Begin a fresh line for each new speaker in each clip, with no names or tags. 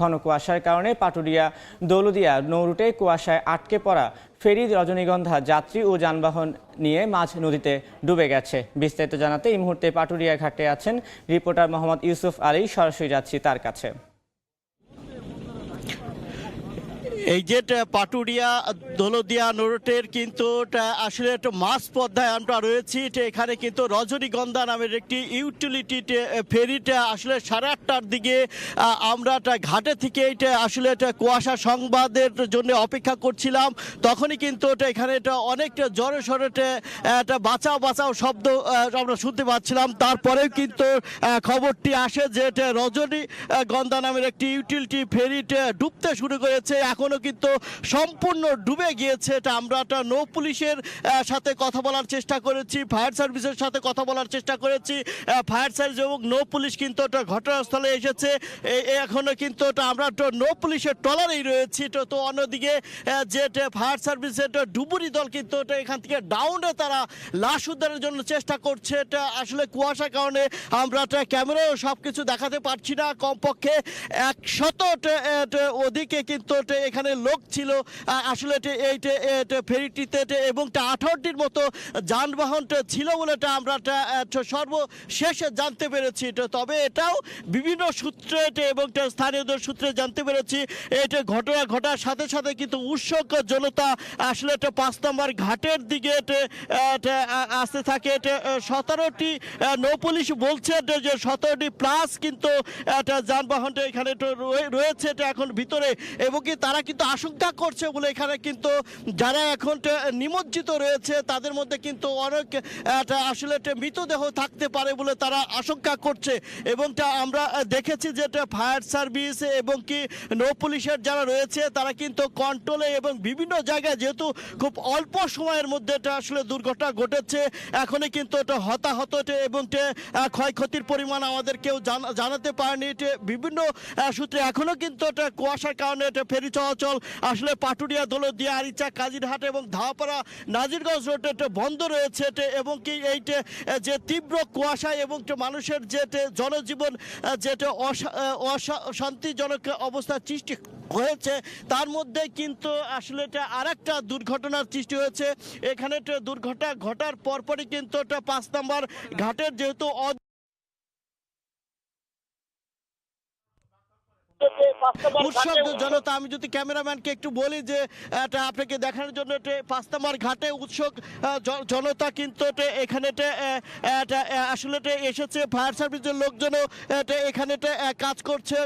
ঘন কুয়াশার কারণে পাটুরিয়া দৌলদিয়া নৌরুটে কুয়াশায় আটকে পড়া ফেরি রজনীগন্ধা যাত্রী ও যানবাহন নিয়ে মাঝ নদীতে ডুবে গেছে। বিস্তারিত জানাতে এই মুহূর্তে পাটুরিয়া ঘাটে আছেন রিপোর্টার মোহাম্মদ ইউসুফ আলী। সরাসরি যাচ্ছি তার কাছে।
এই যে পাটুরিয়া দৌলদিয়া নৌরুটের কিন্তু আসলে একটা মাছ পদ্মায় আমরা রয়েছি। এখানে কিন্তু রজনীগন্ধা নামের একটি ইউটিলিটি ফেরিটা আসলে 8:30টার দিকে আমরা ঘাটে থেকে এটা আসলে কুয়াশা সংবাদের জন্য অপেক্ষা করছিলাম। তখনই কিন্তু এখানে অনেকটা জোরে সোরে একটা বাঁচাও বাঁচাও শব্দ আমরা শুনতে পাচ্ছিলাম। তারপরেও কিন্তু খবরটি আসে যে রজনীগন্ধা নামের একটি ইউটিলিটি ফেরিটা ডুবতে শুরু করেছে। এখন কিন্তু সম্পূর্ণ ডুবে গিয়েছে। এটা আমরা নৌ পুলিশের সাথে কথা বলার চেষ্টা করেছি, ফায়ার সার্ভিসের সাথে কথা বলার চেষ্টা করেছি। ফায়ার সার্ভিস এবং নৌ পুলিশ কিন্তু ঘটনাস্থলে এসেছে। এখনো কিন্তু আমরা নৌ পুলিশের ট্রলারেই রয়েছি। তো অন্যদিকে যে ফায়ার সার্ভিসের ডুবুরি দল কিন্তু এখান থেকে ডাউনে তারা লাশ উদ্ধারের জন্য চেষ্টা করছে। এটা আসলে কুয়াশার কারণে আমরা ক্যামেরাও সব কিছু দেখাতে পারছি না। কমপক্ষে 100 ওদিকে কিন্তু এখানে লোক ছিল আসলে এই ফেরিটিতে এবং 18টির মতো যানবাহন ছিল বলে আমরা সর্বশেষে জানতে পেরেছি। তবে এটাও বিভিন্ন সূত্রে এবং স্থানীয়দের সূত্রে জানতে পেরেছি এটা ঘটনা ঘটার সাথে সাথে কিন্তু উৎসুক জনতা আসলে 5 নম্বর ঘাটের দিকে আসতে থাকে। 17টি নৌ পুলিশ বলছে যে 17টি প্লাস কিন্তু যানবাহনটা এখানে রয়েছে এখন ভিতরে, এবং কি তারা কিন্তু আশঙ্কা করছে বলে এখানে কিন্তু যারা এখন নিমজ্জিত রয়েছে তাদের মধ্যে কিন্তু অনেক আসলে মৃতদেহ থাকতে পারে বলে তারা আশঙ্কা করছে। এবং আমরা দেখেছি যে ফায়ার সার্ভিস এবং কি নৌ পুলিশের যারা রয়েছে তারা কিন্তু কন্ট্রোলে এবং বিভিন্ন জায়গায় যেহেতু খুব অল্প সময়ের মধ্যে আসলে দুর্ঘটনা ঘটেছে, এখনই কিন্তু হতাহত এবং ক্ষয়ক্ষতির পরিমাণ আমাদের কেউ জানাতে পারেনি। বিভিন্ন সূত্রে এখনো কিন্তু কুয়াশার কারণে ফেরি চলাচল আসলে পাটুরিয়া দৌলদিয়া আরিচা কাজিরহাট এবং ধাওয়াপাড়া নাজিরগঞ্জ রোড বন্ধ রয়েছে। এবং কি এই যে তীব্র কুয়াশা এবং মানুষের যে জনজীবন যেটা অশান্তিজনক অবস্থার সৃষ্টি হয়েছে, তার মধ্যে কিন্তু আসলে আরেকটা দুর্ঘটনার সৃষ্টি হয়েছে। এখানে দুর্ঘটনা ঘটার পরপরই কিন্তু 5 নম্বর ঘাটের যেহেতু উৎসব জনতা, আমি যদি ক্যামেরাম্যানকে একটু বলি যে আপনাকে দেখানোর জন্য 5 নম্বর ঘাটে উৎসব জনতা কিন্তু এখানে আসলে এসেছে। ফায়ার সার্ভিসের লোকজনও এখানে কাজ করছে।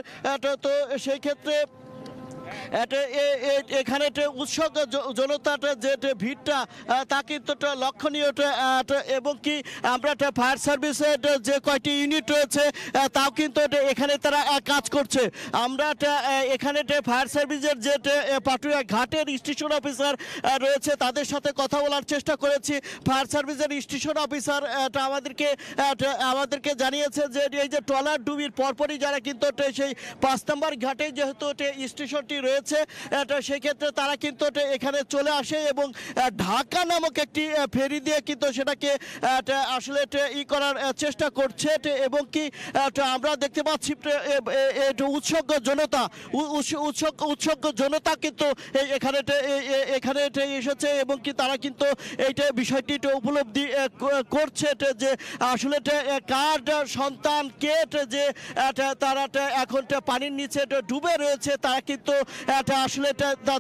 তো সেই ক্ষেত্রে এখানে উৎসব জনতাটা যে ভিড়টা তা কিন্তু লক্ষণীয়। এবং কি আমরা ফায়ার সার্ভিসের যে কয়টি ইউনিট রয়েছে তাও কিন্তু এখানে তারা কাজ করছে। আমরা এখানে ফায়ার সার্ভিসের যে পাটুরিয়া ঘাটের স্টেশন অফিসার রয়েছে তাদের সাথে কথা বলার চেষ্টা করেছি। ফায়ার সার্ভিসের স্টেশন অফিসার আমাদেরকে জানিয়েছে যে এই যে ট্রলার ডুবির পরপরই যারা কিন্তু সেই 5 নম্বর ঘাটে যেহেতু স্টেশনটি রয়েছে সেই ক্ষেত্রে তারা কিন্তু এখানে চলে আসে এবং ঢাকা নামক একটি ফেরি দিয়ে কিন্তু সেটাকে আসলে করার চেষ্টা করছে। এবং কি আমরা দেখতে পাচ্ছি উৎসুক জনতা কিন্তু এখানে এসেছে এবং কি তারা কিন্তু এইটা বিষয়টি বিষয়টি উপলব্ধি করছে যে আসলে কার সন্তান কে যে তারা এখন পানির নিচে ডুবে রয়েছে, তারা কিন্তু আসলে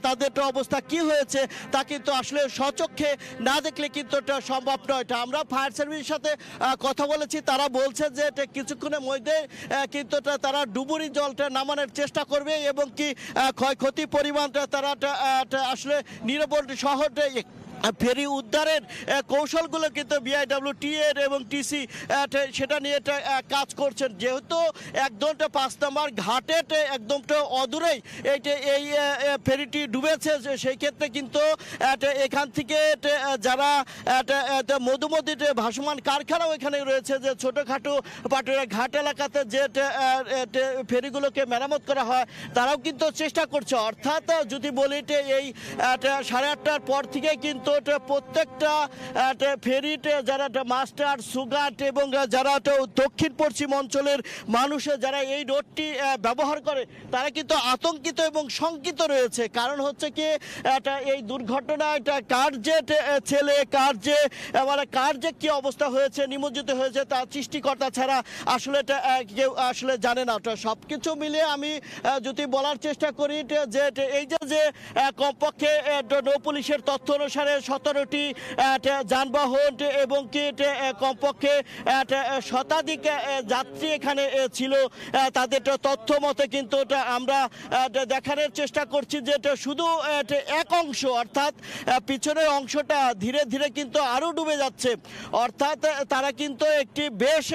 তাদের অবস্থা কি হয়েছে তা কিন্তু আসলে স্বচক্ষে না দেখলে কিন্তু সম্ভব নয়। আমরা ফায়ার সার্ভিসের সাথে কথা বলেছি, তারা বলছে যে কিছুক্ষণের মধ্যে কিন্তু তারা ডুবুরি জলটা নামানোর চেষ্টা করবে এবং কি ক্ষয়ক্ষতি পরিমাণটা তারা আসলে নিরাপদ শহরে ফেরি উদ্ধারের কৌশলগুলো কিন্তু বিআইডব্লিউটিএ এবং টিসি সেটা নিয়ে কাজ করছেন। যেহেতু একদম 5 নম্বর ঘাটে একদম অদূরেই এই ফেরিটি ডুবেছে, সেই ক্ষেত্রে কিন্তু এখান থেকে যারা মধুমতিতে ভাসমান কারখানাও এখানে রয়েছে, যে ছোটোখাটো পাটুরিয়া ঘাট এলাকাতে যে ফেরিগুলোকে মেরামত করা হয় তারাও কিন্তু চেষ্টা করছে। অর্থাৎ যদি বলি এই 8:30টার পর থেকে কিন্তু কিন্তু প্রত্যেকটা ফেরিতে যারা মাস্টার সুগাট এবং যারা দক্ষিণ পশ্চিম অঞ্চলের মানুষ যারা এই রোডটি ব্যবহার করে তারা কিন্তু আতঙ্কিত এবং শঙ্কিত রয়েছে। কারণ হচ্ছে কি এই দুর্ঘটনা কার যে ছেলে কার যে কি অবস্থা হয়েছে নিমজ্জিত হয়েছে তা সৃষ্টিকর্তা ছাড়া আসলে কেউ আসলে জানে না। সবকিছু মিলিয়ে আমি যদি বলার চেষ্টা করি যে এই যে কমপক্ষে নৌ পুলিশের তথ্য অনুসারে 17টি যানবাহন এবং কি কমপক্ষে শতাধিক যাত্রী এখানে ছিল, তাদের তথ্য মতে কিন্তু আমরা দেখানোর চেষ্টা করছি যে শুধু এক অংশ অর্থাৎ পিছনের অংশটা ধীরে ধীরে কিন্তু আরো ডুবে যাচ্ছে। অর্থাৎ তারা কিন্তু একটি বেশ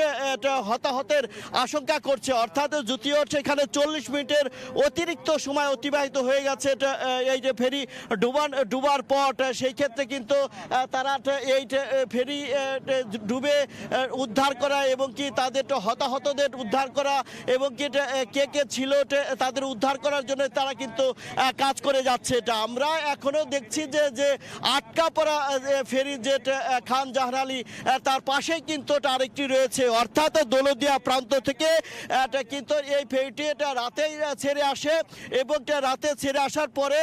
হতাহতের আশঙ্কা করছে। অর্থাৎ যদিও সেখানে 40 মিনিটের অতিরিক্ত সময় অতিবাহিত হয়ে গেছে এই যে ফেরি ডুবার পর, সেই ক্ষেত্রে কিন্তু তারা এই ফেরি ডুবে উদ্ধার করা এবং কি তাদের হতাহতদের উদ্ধার করা এবং কি কে কে ছিল তাদের উদ্ধার করার জন্য তারা কিন্তু কাজ করে যাচ্ছে। এটা আমরা এখনো দেখছি যে আটকা পড়া ফেরি যে খান জাহান আলী তার পাশেই কিন্তু আরেকটি রয়েছে। অর্থাৎ দৌলতদিয়া প্রান্ত থেকে কিন্তু এই ফেরিটি রাতেই ছেড়ে আসে এবং রাতে ছেড়ে আসার পরে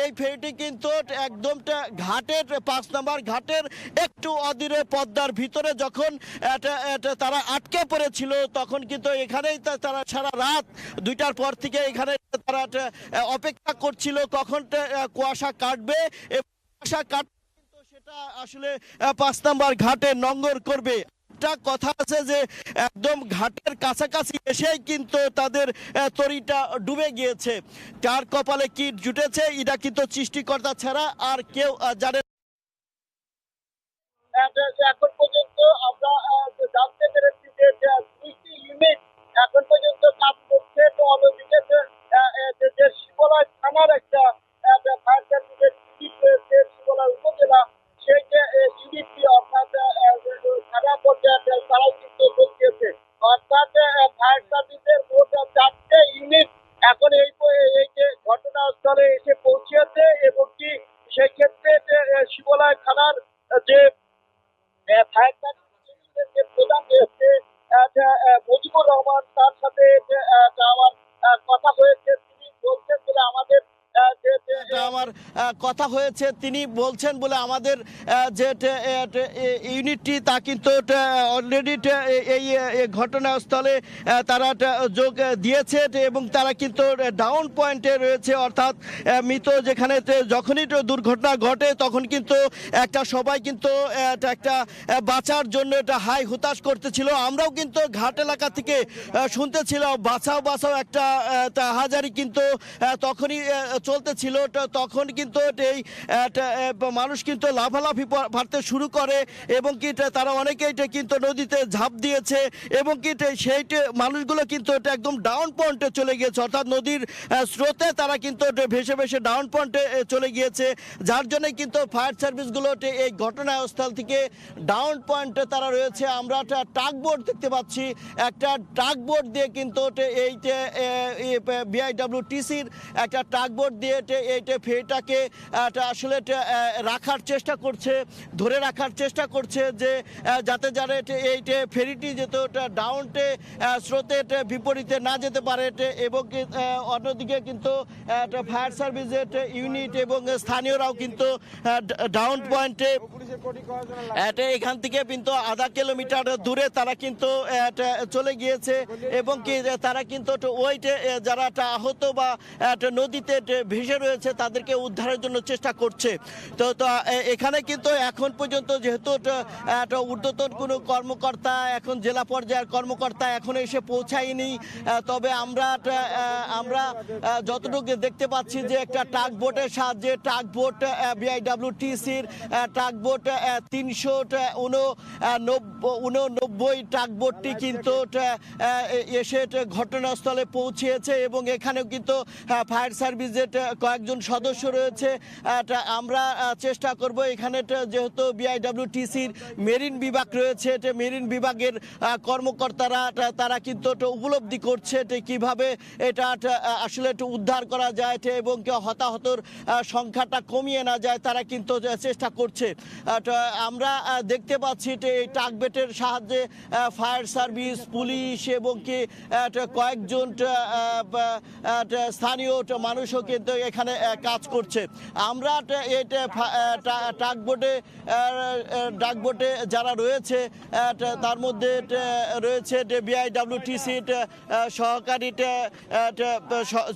এই ফেরিটি কিন্তু একদম ঘাটের 5 নম্বর ঘাটের একটু অদূরে পদ্মার ভিতরে যখন তারা আটকে পড়েছিল তখন কিন্তু এখানেই তারা সারা রাত 2টার পর থেকে এখানে তারা অপেক্ষা করছিল কখন কুয়াশা কাটবে এবং কুয়াশা কাটবে কিন্তু সেটা আসলে 5 নম্বর ঘাটে নোঙর করবে। একটা কথা আছে যে একদম ঘাটের কাছাকাছি এসেই কিন্তু তাদের তরিটা ডুবে গিয়েছে। কার কপালে কি জুটেছে এটা কিন্তু সৃষ্টিকর্তা ছাড়া আর কেউ জানে। এখন পর্যন্ত আমরা জানতে পেরেছি যে 2টি ইউনিট এখন পর্যন্ত কাজ করছে। তো অন্যদিকে যে শিবলয় থানার একটা ফায়ার সার্ভিসের ইউনিট রয়েছে শিবলয় উপজেলা, সেই যে ইউনিটটি অর্থাৎ থানা পর্যায়ে তারাও কিন্তু যোগ দিয়েছে। অর্থাৎ ফায়ার সার্ভিসের মোট 4টে ইউনিট এখন এই যে ঘটনাস্থলে এসে পৌঁছেছে এবং কি সেই ক্ষেত্রে শিবলয় থানার যে ফায়ার সার্ভিসের যে প্রধান রয়েছে মুজিবুর রহমান, তার সাথে আমার কথা হয়েছে। তিনি বলছেন বলে আমাদের কথা হয়েছে তিনি বলছেন বলে আমাদের যে ইউনিটটি তা কিন্তু অলরেডি এই ঘটনাস্থলে তারা যোগ দিয়েছে এবং তারা কিন্তু ডাউন পয়েন্টে রয়েছে। অর্থাৎ মৃত যেখানে যখনই দুর্ঘটনা ঘটে তখন কিন্তু একটা সবাই কিন্তু একটা বাঁচার জন্য এটা হাই হুতাশ করতেছিল। আমরাও কিন্তু ঘাট এলাকা থেকে শুনতেছিলাম বাঁচাও বাঁচাও একটা হাজারি কিন্তু তখনই চলতেছিল। তখন কিন্তু এই মানুষ কিন্তু লাফালাফি পারতে শুরু করে এবং কি তারা অনেকেই কিন্তু নদীতে ঝাঁপ দিয়েছে এবং কি সেই মানুষগুলো কিন্তু একদম ডাউন পয়েন্টে চলে গিয়েছে। অর্থাৎ নদীর স্রোতে তারা কিন্তু ভেসে ভেসে ডাউন পয়েন্টে চলে গিয়েছে, যার জন্য কিন্তু ফায়ার সার্ভিসগুলো এই ঘটনাস্থল থেকে ডাউন পয়েন্টে তারা রয়েছে। আমরা একটা ট্রাক বোট দেখতে পাচ্ছি, একটা ট্রাক বোট দিয়ে কিন্তু এই বিআইডব্লিউটিসির একটা ট্রাক বোট দিয়ে এই ফেরিটাকে আসলে রাখার চেষ্টা করছে, ধরে রাখার চেষ্টা করছে যে যাতে যারা এই ফেরিটি যেত ডাউনটে স্রোতের বিপরীতে না যেতে পারে। এবং অন্যদিকে কিন্তু ফায়ার সার্ভিসের ইউনিট এবং স্থানীয়রাও কিন্তু ডাউন পয়েন্টে এখান থেকে কিন্তু আধা কিলোমিটার দূরে তারা কিন্তু চলে গিয়েছে এবং কি তারা কিন্তু ওই যারা আহত বা নদীতে ভেসে রয়েছে তাদেরকে উদ্ধারের জন্য চেষ্টা করছে। তো এখানে কিন্তু এখন পর্যন্ত যেহেতু ঊর্ধ্বতন কোনো কর্মকর্তা এখন জেলা পর্যায়ের কর্মকর্তা এখন এসে পৌঁছায়নি, তবে আমরা যতটুকু দেখতে পাচ্ছি যে একটা ট্রাক বোটের সাহায্যে ট্রাক বোট বিআইডব্লিউটিসির ট্রাক বোট 389 ট্রাক বোটটি কিন্তু এসে ঘটনাস্থলে পৌঁছেছে এবং এখানেও কিন্তু ফায়ার সার্ভিসের কয়েকজন সদস্য সদস্য রয়েছে। আমরা চেষ্টা করব এখানে যেহেতু বিআইডব্লিউটিসির মেরিন বিভাগ রয়েছে, মেরিন বিভাগের কর্মকর্তারা তারা কিন্তু উপলব্ধি করছে কিভাবে এটা আসলে একটু উদ্ধার করা যায় এবং হতাহতর সংখ্যাটা কমিয়ে না যায়, তারা কিন্তু চেষ্টা করছে। আমরা দেখতে পাচ্ছি এই ট্রাকবেটের সাহায্যে ফায়ার সার্ভিস, পুলিশ এবং কি কয়েকজন স্থানীয় মানুষও কিন্তু এখানে কাজ করছে। আমরা ট্রাকবোটে যারা রয়েছে তার মধ্যে রয়েছে বিআইডব্লিউটিসি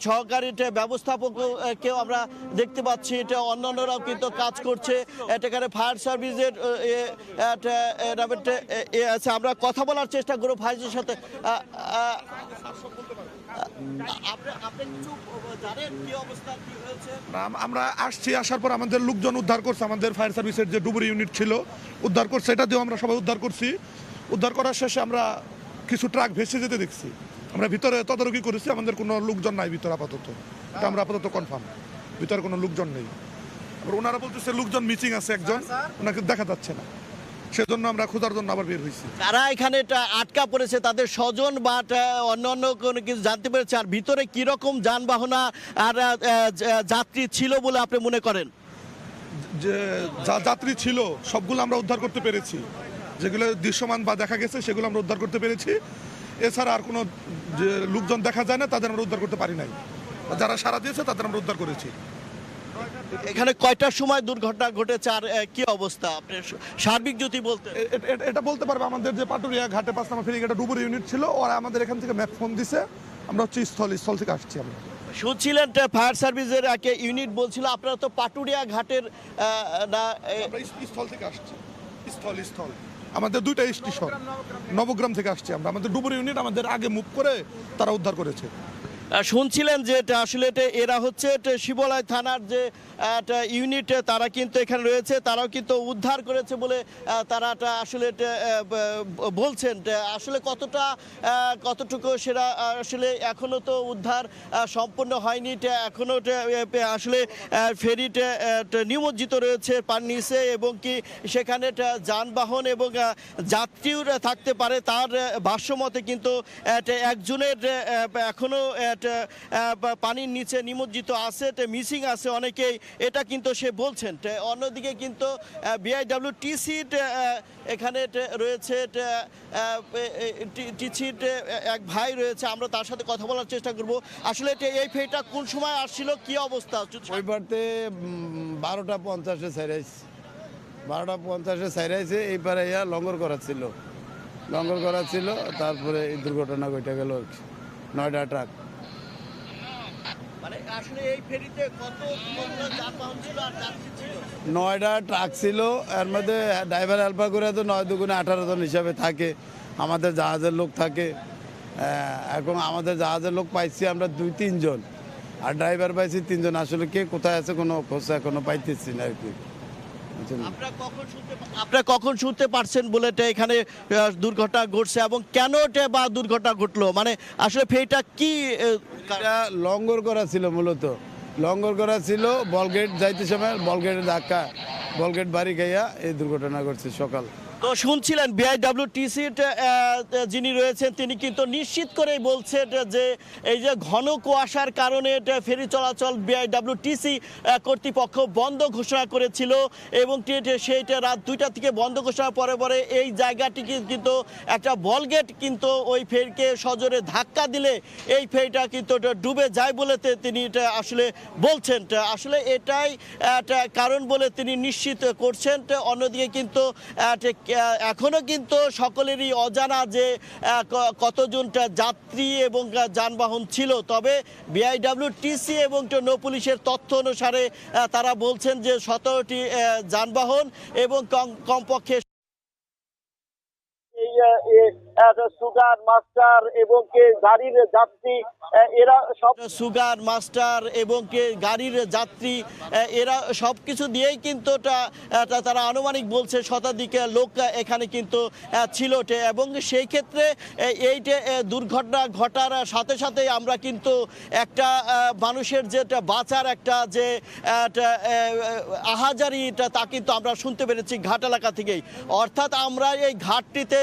সহকারী ব্যবস্থাপককেও আমরা দেখতে পাচ্ছি, অন্যান্যরাও কিন্তু কাজ করছে। এখানে ফায়ার সার্ভিসের আমরা কথা বলার চেষ্টা করবো ভাইজের সাথে।
আমরা আসছি, আসার পর আমাদের লোকজন উদ্ধার করছে, আমাদের ফায়ার সার্ভিসের যে ডুবুরি ইউনিট ছিল উদ্ধার করছে, এটা দিয়েও আমরা সবাই উদ্ধার করছি। উদ্ধার করার শেষে আমরা কিছু ট্রাক ভেসে যেতে দেখছি। আমরা ভিতরে তদারকি করেছি, আমাদের কোনো লোকজন নাই ভিতরে আপাতত, এটা আমরা আপাতত কনফার্ম, ভিতরে কোনো লোকজন নেই। ওনারা বলতেছে লোকজন মিসিং আছে, একজন ওনাকে দেখা যাচ্ছে না, সেজন্য আমরা খোঁজার জন্য আবার বের হয়েছি।
তারা এখানে আটকা পড়েছে, তাদের স্বজন বা অন্যান্য কোনো কিছু জানতে পেরেছে? আর ভিতরে কিরকম যানবাহন আর যাত্রী ছিল বলে আপনি মনে করেন?
যে যা যাত্রী ছিল সবগুলো আমরা উদ্ধার করতে পেরেছি, যেগুলো দৃশ্যমান বা দেখা গেছে সেগুলো আমরা উদ্ধার করতে পেরেছি। এছাড়া আর কোনো যে লোকজন দেখা যায় না তাদের আমরা উদ্ধার করতে পারি নাই, যারা সারা দিয়েছে তাদের আমরা উদ্ধার করেছি।
এখানে কয়টার সময় দুর্ঘটনা ঘটেছে আর কি অবস্থা আপনি সার্বিক যদি বলতে?
এটা বলতে পারবে আমাদের যে পাটুরিয়া ঘাটে 5 নম্বর ফেরিঘাটে ডুবুরি ইউনিট ছিল, ওরা আমাদের এখান থেকে ম্যাপ ফোন দিছে, আমরা হচ্ছে স্থল থেকে আসছি। আমরা
শুনছিলেন ফায়ার সার্ভিসের একে ইউনিট বলছিল আপনারা তো পাটুরিয়া ঘাটের না
স্থল থেকে আসছি। স্থল আমাদের দুইটা স্টেশন, নবগ্রাম থেকে আসছি আমরা, আমাদের ডুবুরি ইউনিট আমাদের আগে মুভ করে তারা উদ্ধার করেছে।
শুনছিলেন যে আসলে এরা হচ্ছে শিবলয় থানার যে ইউনিট, তারা কিন্তু এখানে রয়েছে, তারাও কিন্তু উদ্ধার করেছে বলে তারা আসলে বলছেন। আসলে কতটুকু সেটা আসলে এখনো তো উদ্ধার সম্পূর্ণ হয়নি, এখনো আসলে ফেরিতে নিমজ্জিত রয়েছে পানির নিচে এবং কি সেখানে যানবাহন এবং যাত্রীও থাকতে পারে। তার ভাষ্যমতে কিন্তু একজনের এখনো পানির নিচে নিমজ্জিত আছে, মিসিং আছে অনেকেই, এটা কিন্তু সে বলছেন। অন্যদিকে কিন্তু বিআইডব্লিউটিসি এখানে রয়েছে, টিসির এক ভাই রয়েছে, আমরা তার সাথে কথা বলার চেষ্টা করব। আসলে এই ফেরিটা কোন সময় আসছিল, কি অবস্থা?
ওই পারতে 12:50 সাইরাইছে, 12:50 সাইরাইছে, এই পারে ইয়া লঙ্গর করা ছিল, তারপরে এই দুর্ঘটনা ঘটে গেল। 9টা ট্রাক।
মানে আসলে এই ফেরিতে কতগুলো যানবাহন ছিল আর যাত্রী ছিল?
9টা ট্রাক ছিল, এর মধ্যে ড্রাইভার হেল্পার করে তো 9 দুগুণে 18 জন হিসাবে থাকে। আমাদের জাহাজের লোক থাকে, এখন আমাদের জাহাজের লোক পাইছি আমরা 2-3 জন, আর ড্রাইভার পাইছি 3 জন। আসলে কে কোথায় আছে কোনো খোঁজ এখনো পাইতেছি না আর কি।
আপনারা কখন শুনতে পারছেন বলে এখানে দুর্ঘটনা ঘটছে এবং কেন বা দুর্ঘটনা ঘটলো? মানে আসলে ফেরিটা কি
লঙ্গর করা ছিল, মূলত লঙ্গর করা ছিল, বলগেট যাইতে সময় বলগেটের ধাক্কা, বলগেট বাড়ি খাইয়া এই দুর্ঘটনা ঘটছে সকাল।
তো শুনছিলেন বিআইডব্লিউটিসি যিনি রয়েছেন তিনি কিন্তু নিশ্চিত করেই বলছেন যে এই যে ঘন কুয়াশার কারণে ফেরি চলাচল বিআইডব্লিউটিসি কর্তৃপক্ষ বন্ধ ঘোষণা করেছিল এবং সেইটা রাত 2টা থেকে বন্ধ ঘোষণা পরে এই জায়গাটি কিন্তু একটা বলগেট কিন্তু ওই ফেরিকে সজোরে ধাক্কা দিলে এই ফেরিটা কিন্তু ডুবে যায় বলে তিনি আসলে বলছেন। আসলে এটাই কারণ বলে তিনি নিশ্চিত করছেন। অন্যদিকে কিন্তু এখনো কিন্তু সকলেরই অজানা যে কতজন যাত্রী এবং যানবাহন ছিল। তবে বিআইডব্লিউটিসি এবং নৌ পুলিশের তথ্য অনুসারে তারা বলছেন যে 17টি যানবাহন এবং কমপক্ষে
সুগার মাস্টার এবং কে গাড়ির যাত্রী এরা সব
সুগার মাস্টার এবং কে গাড়ির যাত্রী এরা সব কিছু দিয়েই কিন্তু তারা আনুমানিক বলছে শতাধিক লোক এখানে কিন্তু ছিল এবং সেই ক্ষেত্রে এই দুর্ঘটনা ঘটার সাথে সাথে আমরা কিন্তু একটা মানুষের যে বাঁচার একটা যে আহাজারি তা কিন্তু আমরা শুনতে পেরেছি ঘাট এলাকা থেকেই। অর্থাৎ আমরা এই ঘাটটিতে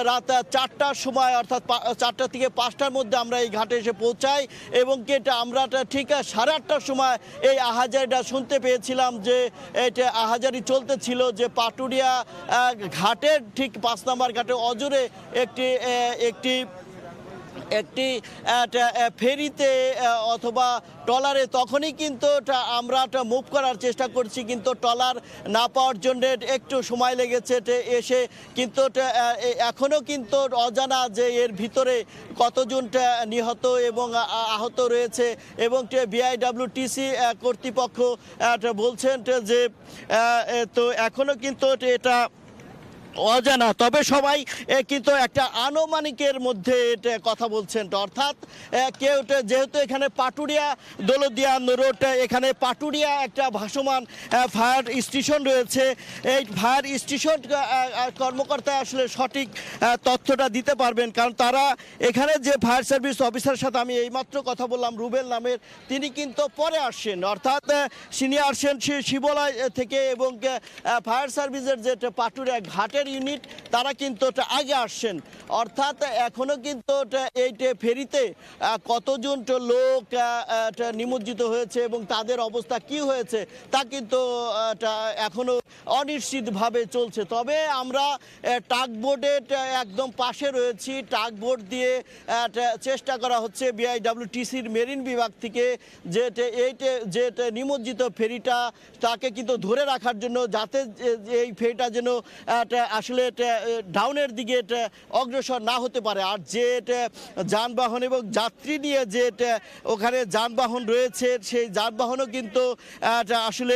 রাত 4টার সময় অর্থাৎ 4টা থেকে 5টার মধ্যে আমরা এই ঘাটে এসে পৌঁছাই এবং আমরা ঠিক 8:30টার সময় এই আহাজারিটা শুনতে পেয়েছিলাম যে এটা আহাজারি চলতেছিল যে পাটুরিয়া ঘাটের ঠিক 5 নম্বর ঘাটে অজরে একটি ফেরিতে অথবা ট্রলারে তখনই কিন্তু আমরা মুভ করার চেষ্টা করছি কিন্তু ট্রলার না পাওয়ার জন্য একটু সময় লেগেছে এসে কিন্তু এখনও কিন্তু অজানা যে এর ভিতরে কতজন নিহত এবং আহত রয়েছে এবং বিআইডব্লিউটিসি কর্তৃপক্ষ বলছেন যে তো এখনও কিন্তু এটা অজানা। তবে সবাই কিন্তু একটা আনুমানিকের মধ্যে কথা বলছেন। অর্থাৎ কেউ যেহেতু এখানে পাটুরিয়া দৌলতদিয়া রোড এখানে পাটুরিয়া একটা ভাসমান ফায়ার স্টেশন রয়েছে, এই ফায়ার স্টেশন কর্মকর্তা আসলে সঠিক তথ্যটা দিতে পারবেন কারণ তারা এখানে যে ফায়ার সার্ভিস অফিসারের সাথে আমি এইমাত্র কথা বললাম রুবেল নামের, তিনি কিন্তু পরে আসছেন অর্থাৎ সিনিয়র আসছেন শিবালয় থেকে এবং ফায়ার সার্ভিসের যে পাটুরিয়া ঘাটের ইউনিট তারা কিন্তু আগে আসছেন। অর্থাৎ এখনো কিন্তু এই ফেরিতে কতজন লোক নিমজ্জিত হয়েছে এবং তাদের অবস্থা কি হয়েছে তা কিন্তু এখনো অনিশ্চিতভাবে চলছে। তবে আমরা টাগবোটে একদম পাশে রয়েছি, টাগবোট দিয়ে চেষ্টা করা হচ্ছে বিআইডব্লিউটিসির মেরিন বিভাগ থেকে যে যে নিমজ্জিত ফেরিটা তাকে কিন্তু ধরে রাখার জন্য যাতে এই ফেরিটা যেন আসলে ডাউনের দিকে অগ্রসর না হতে পারে। আর যে যানবাহন এবং যাত্রী নিয়ে যে ওখানে যানবাহন রয়েছে সেই যানবাহনও কিন্তু আসলে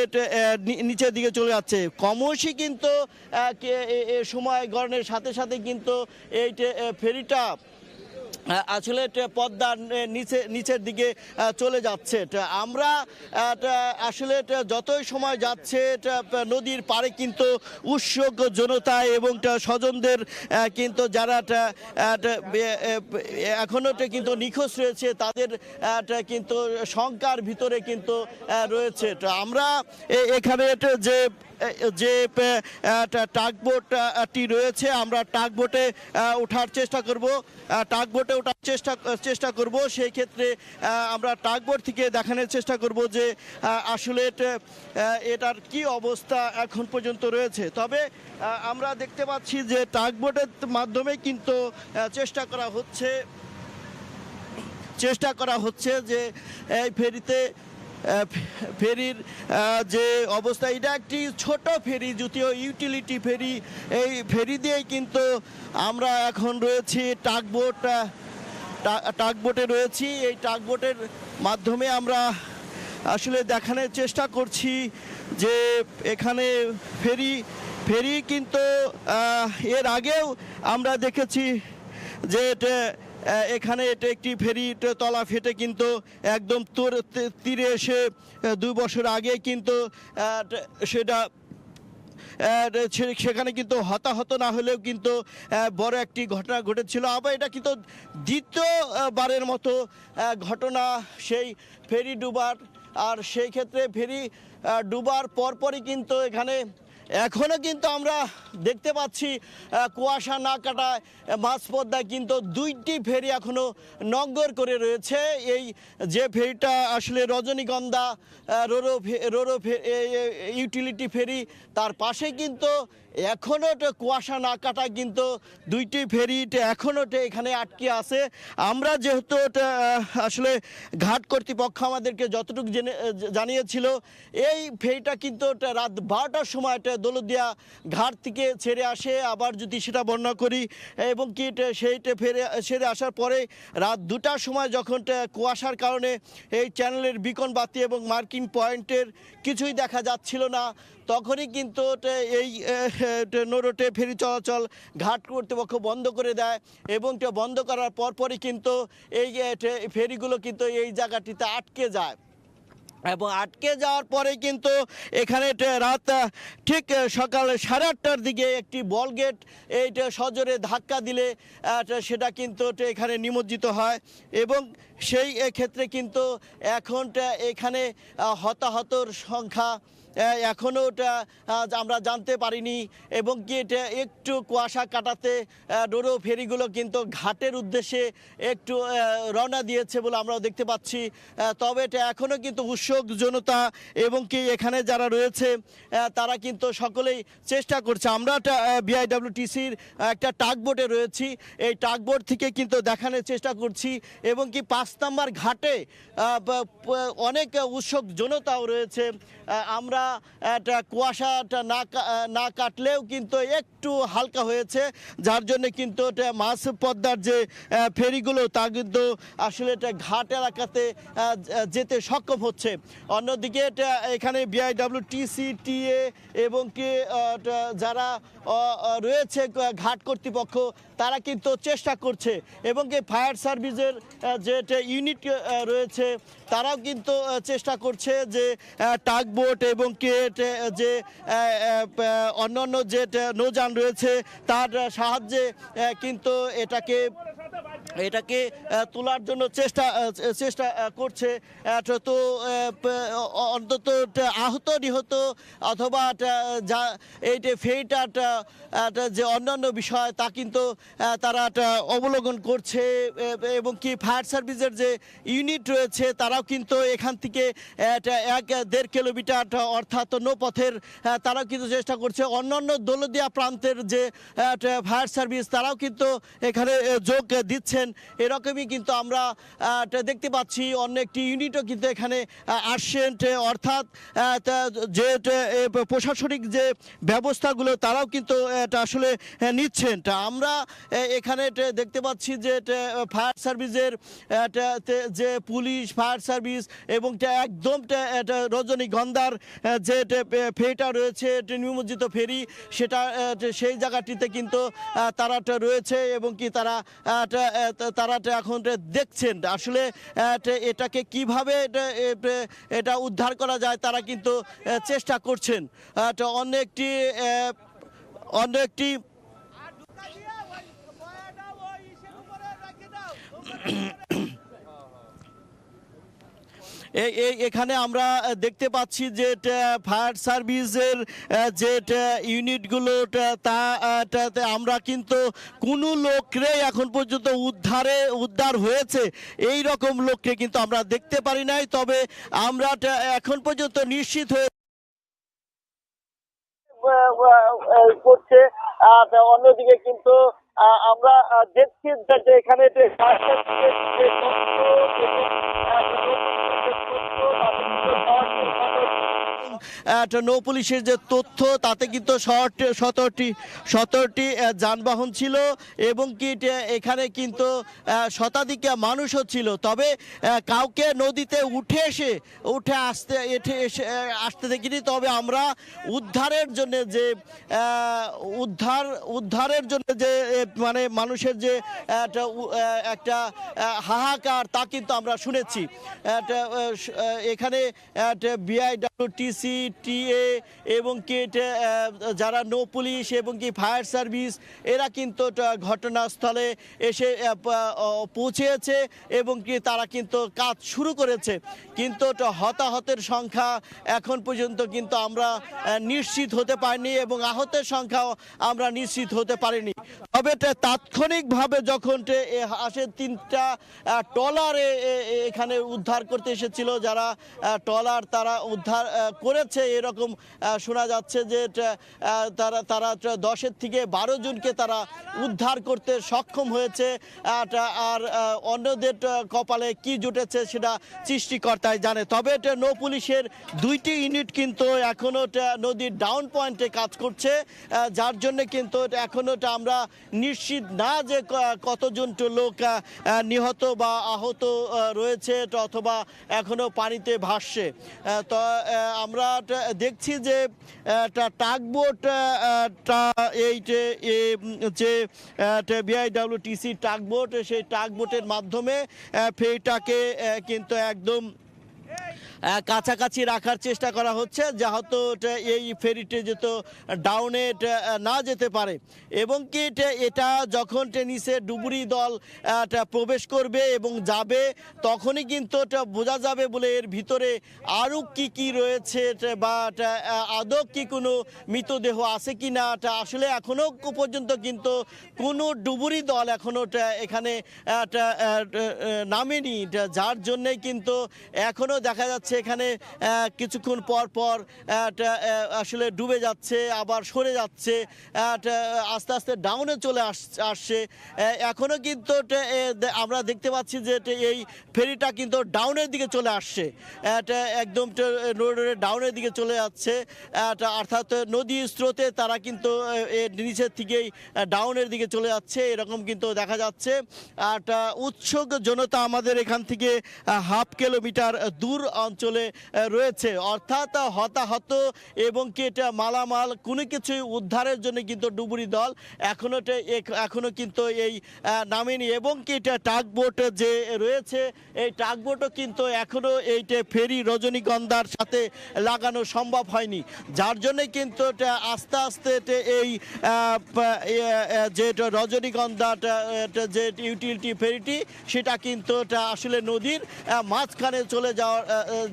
নিচের দিকে চলে যাচ্ছে। কমবেশি কিন্তু সময় গড়নের সাথে সাথে কিন্তু এই ফেরিটা আসলে পদ্মার নিচের দিকে চলে যাচ্ছে। আমরা আসলে যতই সময় যাচ্ছে নদীর পাড়ে কিন্তু উৎসুক জনতা এবং স্বজনদের কিন্তু যারা এখনও কিন্তু নিখোঁজ রয়েছে তাদের কিন্তু শঙ্কার ভিতরে কিন্তু রয়েছে। আমরা এখানে যে টাগবোটটি রয়েছে আমরা টাগবোটে ওঠার চেষ্টা করব, টাগবোটে ওঠার চেষ্টা করব। সেই ক্ষেত্রে আমরা টাগবোট থেকে দেখানোর চেষ্টা করব যে আসলে এটার কি অবস্থা এখন পর্যন্ত রয়েছে। তবে আমরা দেখতে পাচ্ছি যে টাগবোটের মাধ্যমে কিন্তু চেষ্টা করা হচ্ছে যে এই ফেরির যে অবস্থা, এটা একটি ছোট ফেরি, যদিও ইউটিলিটি ফেরি। এই ফেরি দিয়েই কিন্তু আমরা এখন রয়েছি টাগবোটে রয়েছি। এই টাগবোটের মাধ্যমে আমরা আসলে দেখানোর চেষ্টা করছি যে এখানে ফেরি কিন্তু এর আগেও আমরা দেখেছি যে এখানে এটা একটি ফেরি তলা ফেটে কিন্তু একদম তীরে এসে 2 বছর আগে কিন্তু সেটা সেখানে কিন্তু হতাহত না হলেও কিন্তু বড় একটি ঘটনা ঘটেছিল। আবার এটা কিন্তু দ্বিতীয়বারের মতো ঘটনা সেই ফেরি ডুবার। আর সেই ক্ষেত্রে ফেরি ডুবার পরপরই কিন্তু এখানে এখনও কিন্তু আমরা দেখতে পাচ্ছি কুয়াশা না কাটায় মাঝপদ্মায় কিন্তু 2টি ফেরি এখনও নঙ্গর করে রয়েছে। এই যে ফেরিটা আসলে রজনীগন্ধা রোরো ইউটিলিটি ফেরি, তার পাশে কিন্তু এখনও কুয়াশা না কাটা কিন্তু 2টি ফেরি এখনও এখানে আটকে আছে। আমরা যেহেতু আসলে ঘাট কর্তৃপক্ষ আমাদেরকে যতটুকু জানিয়েছিল এই ফেরিটা কিন্তু রাত 12টার সময় দৌলতদিয়া ঘাট থেকে ছেড়ে আসে, আবার যদি সেটা বর্ণনা করি, এবং কি সেইটা ছেড়ে আসার পরে রাত 2টার সময় যখন কুয়াশার কারণে এই চ্যানেলের বিকন বাতি এবং মার্কিং পয়েন্টের কিছুই দেখা যাচ্ছিল না, তখনই কিন্তু এই নৌরুটে ফেরি চলাচল ঘাট কর্তৃপক্ষ বন্ধ করে দেয়, এবং বন্ধ করার পরপরই কিন্তু এই ফেরিগুলো কিন্তু এই জায়গাটিতে আটকে যায়। এবং আটকে যাওয়ার পরে কিন্তু এখানে রাত ঠিক সকাল 8:30টার দিকে একটি বল গেট এইটা সজোরে ধাক্কা দিলে সেটা কিন্তু এখানে নিমজ্জিত হয়, এবং সেই ক্ষেত্রে কিন্তু এখন এখানে হতাহতর সংখ্যা এখনও আমরা জানতে পারিনি, এবং কি এটা একটু কুয়াশা কাটাতে ডোরো ফেরিগুলো কিন্তু ঘাটের উদ্দেশ্যে একটু রওনা দিয়েছে বলে আমরাও দেখতে পাচ্ছি। তবে এটা এখনও কিন্তু উৎসুক জনতা এবং কি এখানে যারা রয়েছে তারা কিন্তু সকলেই চেষ্টা করছে। আমরা বিআইডব্লিউটিসির একটা টাগবোটে রয়েছি, এই টাগবোট থেকে কিন্তু দেখানোর চেষ্টা করছি, এবং কি 5 নম্বর ঘাটে অনেক উৎসুক জনতাও রয়েছে। আমরা কুয়াশাটা না কাটলেও কিন্তু একটু হালকা হয়েছে, যার জন্য কিন্তু মাছ পদ্মার যে ফেরিগুলো তা কিন্তু আসলে ঘাট এলাকাতে যেতে সক্ষম হচ্ছে। অন্যদিকে এখানে বিআইডব্লিউটিসি টিএ এবং কি যারা রয়েছে ঘাট কর্তৃপক্ষ তারা কিন্তু চেষ্টা করছে, এবং কি ফায়ার সার্ভিসের যে ইউনিট রয়েছে তারাও কিন্তু চেষ্টা করছে যে টাগবোট এবং কি যে অন্যান্য যে নৌযান রয়েছে তার সাহায্যে কিন্তু এটাকে তোলার জন্য চেষ্টা করছে। তো অন্তত আহত নিহত অথবা যা এই ফেরিটার যে অন্যান্য বিষয় তা কিন্তু তারা অবলোকন করছে, এবং কি ফায়ার সার্ভিসের যে ইউনিট রয়েছে তারাও কিন্তু এখান থেকে 1-1.5 কিলোমিটার অর্থাৎ নৌপথের তারাও কিন্তু চেষ্টা করছে। অন্যান্য দৌলতদিয়া প্রান্তের যে ফায়ার সার্ভিস তারাও কিন্তু এখানে যোগ দিচ্ছেন। এরকমই কিন্তু আমরা দেখতে পাচ্ছি অন্য একটি ইউনিটও কিন্তু এখানে আসছেন, অর্থাৎ যে প্রশাসনিক যে ব্যবস্থাগুলো তারাও কিন্তু এটা আসলে নিচ্ছেন। আমরা এখানে দেখতে পাচ্ছি যে ফায়ার সার্ভিসের যে পুলিশ ফায়ার সার্ভিস এবং একদম রজনীগন্ধার যে ফেরিটা রয়েছে নিমজ্জিত ফেরি সেটা সেই জায়গাটিতে কিন্তু তারা রয়েছে, এবং কি তারা এখন দেখছেন আসলে এটাকে কিভাবে এটা উদ্ধার করা যায় তারা কিন্তু চেষ্টা করছেন। অন্য একটি এখানে আমরা দেখতে পাচ্ছি যে ফায়ার সার্ভিসের যে ইউনিটগুলো তাতে আমরা কিন্তু কোনো লোকরে এখন পর্যন্ত উদ্ধার হয়েছে এই রকম লোককে কিন্তু আমরা দেখতে পারি নাই। তবে আমরা এখন পর্যন্ত নিশ্চিত হয়ে
করছে। অন্যদিকে কিন্তু আমরা দেখছি যে এখানে
নৌ পুলিশের যে তথ্য তাতে কিন্তু 17টি যানবাহন ছিল, এবং কি এখানে কিন্তু শতাধিক মানুষও ছিল। তবে কাউকে নদীতে উঠে আসতে দেখিনি। তবে আমরা উদ্ধারের জন্য যে মানে মানুষের যে একটা হাহাকার তা কিন্তু আমরা শুনেছি। এখানে বিআইডব্লিউটিসি টিএ এবং কি যারা নৌ পুলিশ এবং কি ফায়ার সার্ভিস এরা কিন্তু ঘটনাস্থলে এসে পৌঁছেছে, এবং কি তারা কিন্তু কাজ শুরু করেছে। কিন্তু হতাহতের সংখ্যা এখন পর্যন্ত কিন্তু আমরা নিশ্চিত হতে পারিনি, এবং আহতের সংখ্যাও আমরা নিশ্চিত হতে পারিনি। তবে তাৎক্ষণিকভাবে যখন আসে 3টা ট্রলারে এখানে উদ্ধার করতে এসেছিল যারা ট্রলার তারা উদ্ধার করেছে এরকম শোনা যাচ্ছে যে তারা তারা 10 থেকে 12 জনকে তারা উদ্ধার করতে সক্ষম হয়েছে। আর অন্যদের কপালে কি জুটেছে সেটা সৃষ্টিকর্তাই জানে। তবে নৌ পুলিশের 2টি ইউনিট কিন্তু এখনো নদীর ডাউন পয়েন্টে কাজ করছে, যার জন্য কিন্তু এখনো আমরা নিশ্চিত না যে কতজন লোক নিহত বা আহত রয়েছে অথবা এখনো পানিতে ভাসছে। তো আমরা দেখছি যে টাগবোট এই যে বিআইডব্লিউটিসি টাগবোট, সেই টাগবোটের মাধ্যমে ফেরিটাকে কিন্তু একদম কাছাকাছি রাখার চেষ্টা করা হচ্ছে, যাহতো এই ফেরিতে যেত ডাউনে না যেতে পারে। এবং কি এটা যখন নিচে ডুবুরি দল প্রবেশ করবে এবং যাবে তখনই কিন্তু বোঝা যাবে বলে এর ভিতরে আরও কি রয়েছে বা আদৌ কি কোনো মৃতদেহ আছে কি না। আসলে এখনও পর্যন্ত কিন্তু কোনো ডুবুরি দল এখনও এখানে নামেনি, যার জন্যে কিন্তু এখনও দেখা যাচ্ছে এখানে কিছুক্ষণ পর পর আসলে ডুবে যাচ্ছে, আবার সরে যাচ্ছে, আস্তে আস্তে ডাউনে চলে আসছে। এখনো কিন্তু আমরা দেখতে পাচ্ছি যে এই ফেরিটা কিন্তু ডাউনের দিকে চলে আসছে, একদম ডাউনের দিকে চলে যাচ্ছে, অর্থাৎ নদী স্রোতে তারা কিন্তু নিচের থেকেই ডাউনের দিকে চলে যাচ্ছে, এরকম কিন্তু দেখা যাচ্ছে। আর উৎসুক জনতা আমাদের এখান থেকে হাফ কিলোমিটার দূর অঞ্চলে রয়েছে, অর্থাৎ হতাহত এবং কি এটা মালামাল কোনো কিছুই উদ্ধারের জন্য কিন্তু ডুবুরি দল এখনো কিন্তু এই নামেনি। এবং কি এটা টাগবোট যে রয়েছে এই টাগবোটও কিন্তু এখনো এইটা ফেরি রজনীগন্ধার সাথে লাগানো সম্ভব হয়নি, যার জন্য কিন্তু আস্তে আস্তে এই যে রজনীগন্ধা যে ইউটিলিটি ফেরিটি সেটা কিন্তু আসলে নদীর মাঝখানে চলে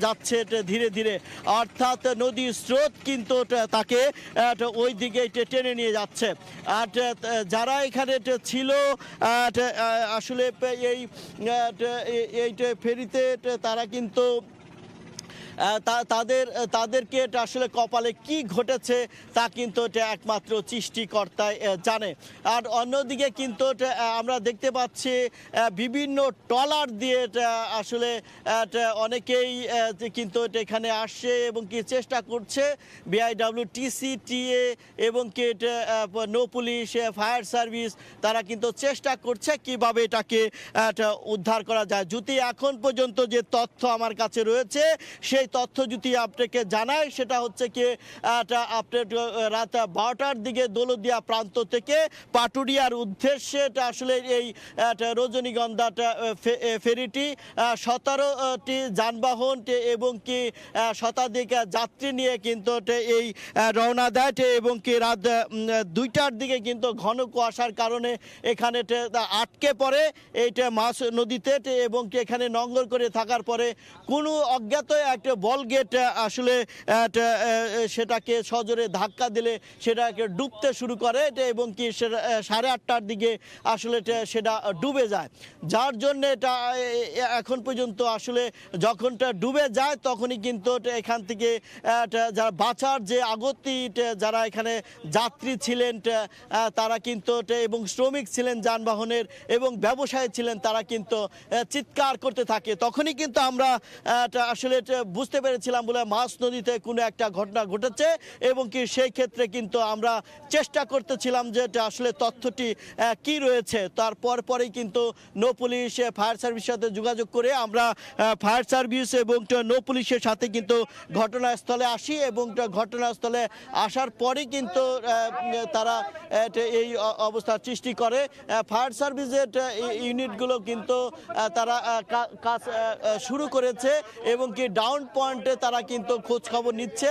যাচ্ছে ধীরে ধীরে, অর্থাৎ নদীর স্রোত কিন্তু তাকে ওই দিকে টেনে নিয়ে যাচ্ছে। আর যারা এখানে ছিল আসলে এই ফেরিতে তারা কিন্তু তাদেরকে আসলে কপালে কি ঘটেছে তা কিন্তু একমাত্র সৃষ্টিকর্তাই জানে। আর অন্যদিকে কিন্তু আমরা দেখতে পাচ্ছি বিভিন্ন ট্রলার দিয়ে আসলে অনেকেই কিন্তু এখানে আসছে এবং কি চেষ্টা করছে। বিআইডব্লিউটিসি, টিএ এবং কি নৌ পুলিশ, ফায়ার সার্ভিস তারা কিন্তু চেষ্টা করছে কিভাবে এটাকে উদ্ধার করা যায়। যদি এখন পর্যন্ত যে তথ্য আমার কাছে রয়েছে সেই তথ্য যদি আপনাকে জানায় সেটা হচ্ছে কি আপনার রাত 12টার দিকে দৌলতদিয়া প্রান্ত থেকে পাটুরিয়ার উদ্দেশ্যে আসলে এই রজনীগন্ধা ফেরিটি 17টি যানবাহন এবং কি শতাধিক যাত্রী নিয়ে কিন্তু এই রওনা দেয় এবং কি রাত 2টার দিকে কিন্তু ঘন কুয়াশার কারণে এখানে আটকে পড়ে এইটা মাছ নদীতে এবং কি এখানে নোঙর করে থাকার পরে কোনো অজ্ঞাত একটা বল গেট আসলে সেটাকে সজোরে ধাক্কা দিলে সেটাকে ডুবতে শুরু করে এবং কি 8:30টার দিকে আসলে সেটা ডুবে যায়, যার জন্য এটা এখন পর্যন্ত আসলে যখনটা ডুবে যায় তখনই কিন্তু এখান থেকে যারা বাঁচার যে আগতি যারা এখানে যাত্রী ছিলেন তারা কিন্তু এবং শ্রমিক ছিলেন যানবাহনের এবং ব্যবসায়ী ছিলেন তারা কিন্তু চিৎকার করতে থাকে। তখনই কিন্তু আমরা আসলে বুঝতে পেরেছিলাম বলে মাছ নদীতে কোনো একটা ঘটনা ঘটেছে এবং কি সেই ক্ষেত্রে কিন্তু আমরা চেষ্টা করতেছিলাম যে আসলে তথ্যটি কি রয়েছে। তারপর পরেই কিন্তু নৌ পুলিশ, ফায়ার সার্ভিসের সাথে যোগাযোগ করে আমরা ফায়ার সার্ভিস এবং নৌ পুলিশের সাথে কিন্তু ঘটনাস্থলে আসি এবং ঘটনাস্থলে আসার পরেই কিন্তু তারা এই অবস্থার সৃষ্টি করে। ফায়ার সার্ভিসের ইউনিটগুলো কিন্তু তারা কাজ শুরু করেছে এবং কি ডাউন পয়েন্টে তারা কিন্তু খোঁজ খবর নিচ্ছে।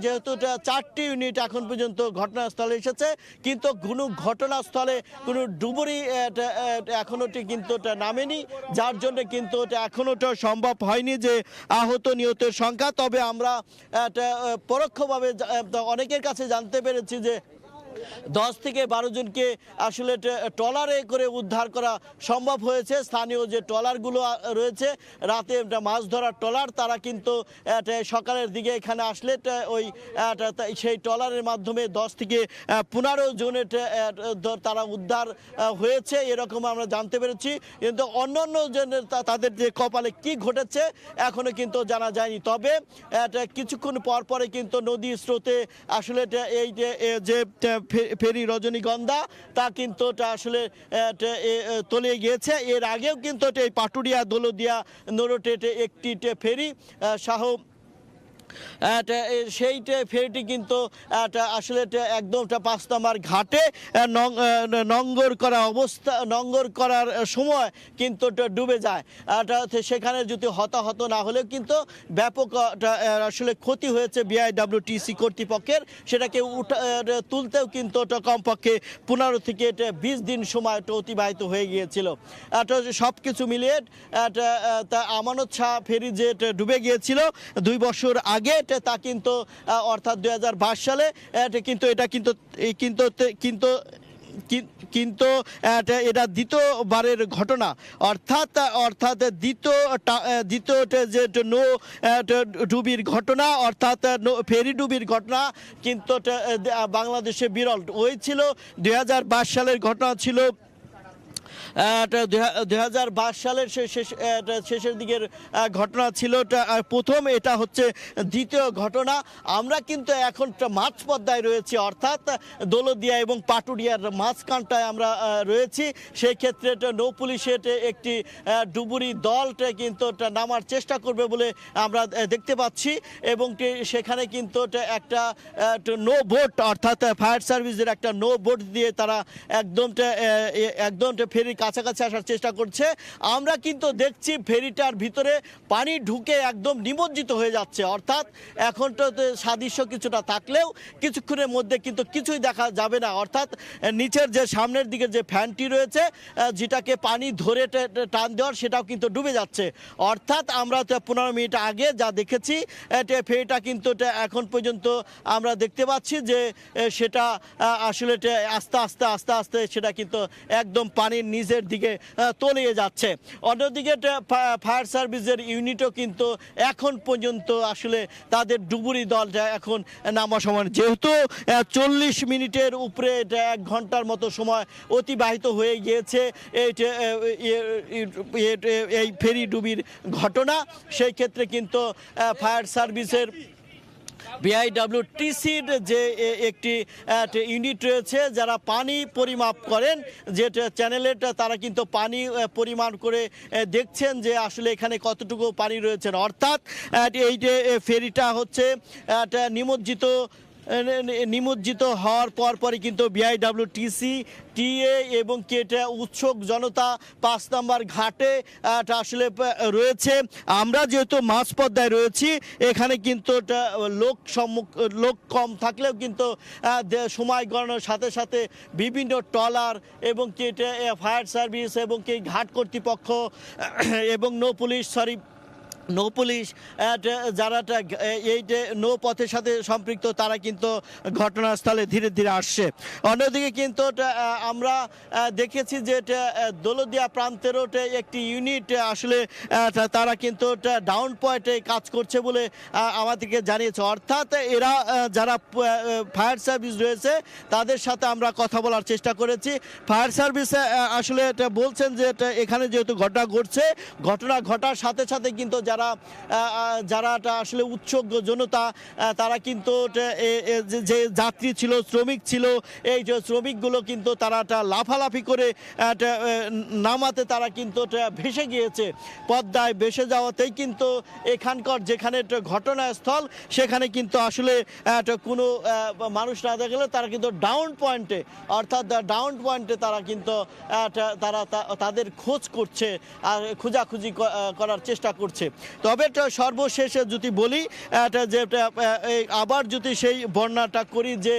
যেহেতু 4টি ইউনিট এখন পর্যন্ত ঘটনাস্থলে এসেছে কিন্তু কোনো ঘটনাস্থলে কোনো ডুবুরি এখনো কিন্তু নামেনি, যার জন্য কিন্তু এখনো সম্ভব হয়নি যে আহত নিহতের সংখ্যা। তবে আমরা পরোক্ষভাবে অনেকের কাছে জানতে পেরেছি যে 10 থেকে 12 জনকে আসলে ট্রলারে করে উদ্ধার করা সম্ভব হয়েছে। স্থানীয় যে ট্রলারগুলো রয়েছে, রাতে মাছ ধরার ট্রলার, তারা কিন্তু সকালের দিকে এখানে আসলে ওই সেই ট্রলারের মাধ্যমে 10 থেকে 15 জনের তারা উদ্ধার হয়েছে, এরকম আমরা জানতে পেরেছি। কিন্তু অন্যান্য জনের তাদের যে কপালে কি ঘটেছে এখনো কিন্তু জানা যায়নি। তবে কিছুক্ষণ পর পরে কিন্তু নদীর স্রোতে আসলে এই যে ফেরি রজনীগন্ধা তা কিন্তু আসলে তলিয়ে গিয়েছে। এর আগেও কিন্তু এই পাটুরিয়া দৌলতদিয়া নৌরুটে একটি ফেরি শাহ সেই ফেরিটি কিন্তু আসলে একদম 5 নম্বর ঘাটে নোঙ্গর করার সময় কিন্তু ডুবে যায়। সেখানে যদি হতাহত না হলেও কিন্তু ব্যাপক আসলে ক্ষতি হয়েছে বিআইডব্লিউটিসি কর্তৃপক্ষের। সেটাকে তুলতেও কিন্তু কমপক্ষে 15 থেকে 20 দিন সময় অতিবাহিত হয়ে গিয়েছিল। সব কিছু মিলিয়ে আমানত শাহ ফেরি যে ডুবে গিয়েছিল 2 বছর আগে, তা কিন্তু অর্থাৎ 2022 সালে কিন্তু এটা কিন্তু এটা দ্বিতীয়বারের ঘটনা। অর্থাৎ দ্বিতীয় যে ডুবির ঘটনা, অর্থাৎ ফেরি ডুবির ঘটনা কিন্তু বাংলাদেশে বিরল। ওই ছিল 2022 সালের ঘটনা ছিল। 2022 সালের শেষের দিকের ঘটনা ছিল প্রথম, এটা হচ্ছে দ্বিতীয় ঘটনা। আমরা কিন্তু এখন মাঝপদ্মায় রয়েছি, অর্থাৎ দৌলতদিয়া এবং পাটুরিয়ার মাঝখানটায় আমরা রয়েছি। সেই ক্ষেত্রে নৌ পুলিশের একটি ডুবুরি দলটা কিন্তু নামার চেষ্টা করবে বলে আমরা দেখতে পাচ্ছি, এবং সেখানে কিন্তু একটা নো বোট, অর্থাৎ ফায়ার সার্ভিসের একটা নো বোট দিয়ে তারা একদম ফেরির কাছাকাছি আসার চেষ্টা করছে। আমরা কিন্তু দেখছি ফেরিটার ভিতরে পানি ঢুকে একদম নিমজ্জিত হয়ে যাচ্ছে। অর্থাৎ এখন তো সাদৃশ্য কিছুটা থাকলেও কিছুক্ষণের মধ্যে কিন্তু কিছুই দেখা যাবে না। অর্থাৎ নিচের যে সামনের দিকে যে ফ্যানটি রয়েছে, যেটাকে পানি ধরে টান দেওয়ার, সেটাও কিন্তু ডুবে যাচ্ছে। অর্থাৎ আমরা 15 মিনিট আগে যা দেখেছি, ফেরিটা কিন্তু এখন পর্যন্ত আমরা দেখতে পাচ্ছি যে সেটা আসলে আস্তে আস্তে সেটা কিন্তু একদম পানির নিচের দিকে তলিয়ে যাচ্ছে। অন্যদিকে ফায়ার সার্ভিসের ইউনিটও কিন্তু এখন পর্যন্ত আসলে তাদের ডুবুরি দলটা এখন নামা সমান, যেহেতু 40 মিনিটের উপরে 1 ঘন্টার মতো সময় অতিবাহিত হয়ে গিয়েছে এই ফেরি ডুবির ঘটনা। সেই ক্ষেত্রে কিন্তু ফায়ার সার্ভিসের বিআইডব্লিউটিসির যে একটি ইউনিট রয়েছে, যারা পানি পরিমাপ করেন, যে চ্যানেলের, তারা কিন্তু পানি পরিমাণ করে দেখছেন যে আসলে এখানে কতটুকু পানি রয়েছে। অর্থাৎ এই যে ফেরিটা হচ্ছে নিমজ্জিত হওয়ার পরই কিন্তু বিআইডব্লিউটিসি, টিএ এবং কেটা উৎসুক জনতা 5 নম্বর ঘাটে আসলে রয়েছে। আমরা যেহেতু মাঝপদ্মায় রয়েছি, এখানে কিন্তু লোক কম থাকলেও কিন্তু সময় গণনার সাথে সাথে বিভিন্ন ট্রলার এবং ফায়ার সার্ভিস এবং ঘাট কর্তৃপক্ষ এবং নৌ পুলিশ যারা এই যে নৌপথের সাথে সম্পৃক্ত, তারা কিন্তু ঘটনাস্থলে ধীরে ধীরে আসছে। অন্যদিকে কিন্তু আমরা দেখেছি যে দৌলতদিয়া প্রান্তেরও একটি ইউনিট আসলে তারা কিন্তু ডাউন পয়েন্টে কাজ করছে বলে আমাদেরকে জানিয়েছে। অর্থাৎ এরা যারা ফায়ার সার্ভিস রয়েছে তাদের সাথে আমরা কথা বলার চেষ্টা করেছি। ফায়ার সার্ভিস আসলে বলছেন যে এখানে যেহেতু ঘটনা ঘটছে, ঘটনা ঘটার সাথে সাথে কিন্তু যারা আসলে উৎসুক জনতা, তারা কিন্তু যে যাত্রী ছিল, শ্রমিক ছিল, এই যে শ্রমিকগুলো কিন্তু তারা লাফালাফি করে নামাতে তারা কিন্তু ভেসে গিয়েছে। পদ্মায় ভেসে যাওয়াতেই কিন্তু এখানকার যেখানে ঘটনাস্থল, সেখানে কিন্তু আসলে কোনো মানুষ না দেখা গেলে তারা কিন্তু ডাউন পয়েন্টে, অর্থাৎ ডাউন পয়েন্টে তারা কিন্তু তাদের খোঁজ করছে আর খোঁজাখুঁজি করার চেষ্টা করছে। তবে সর্বশেষ যদি বলি যে আবার যদি সেই বর্ণনাটা করি যে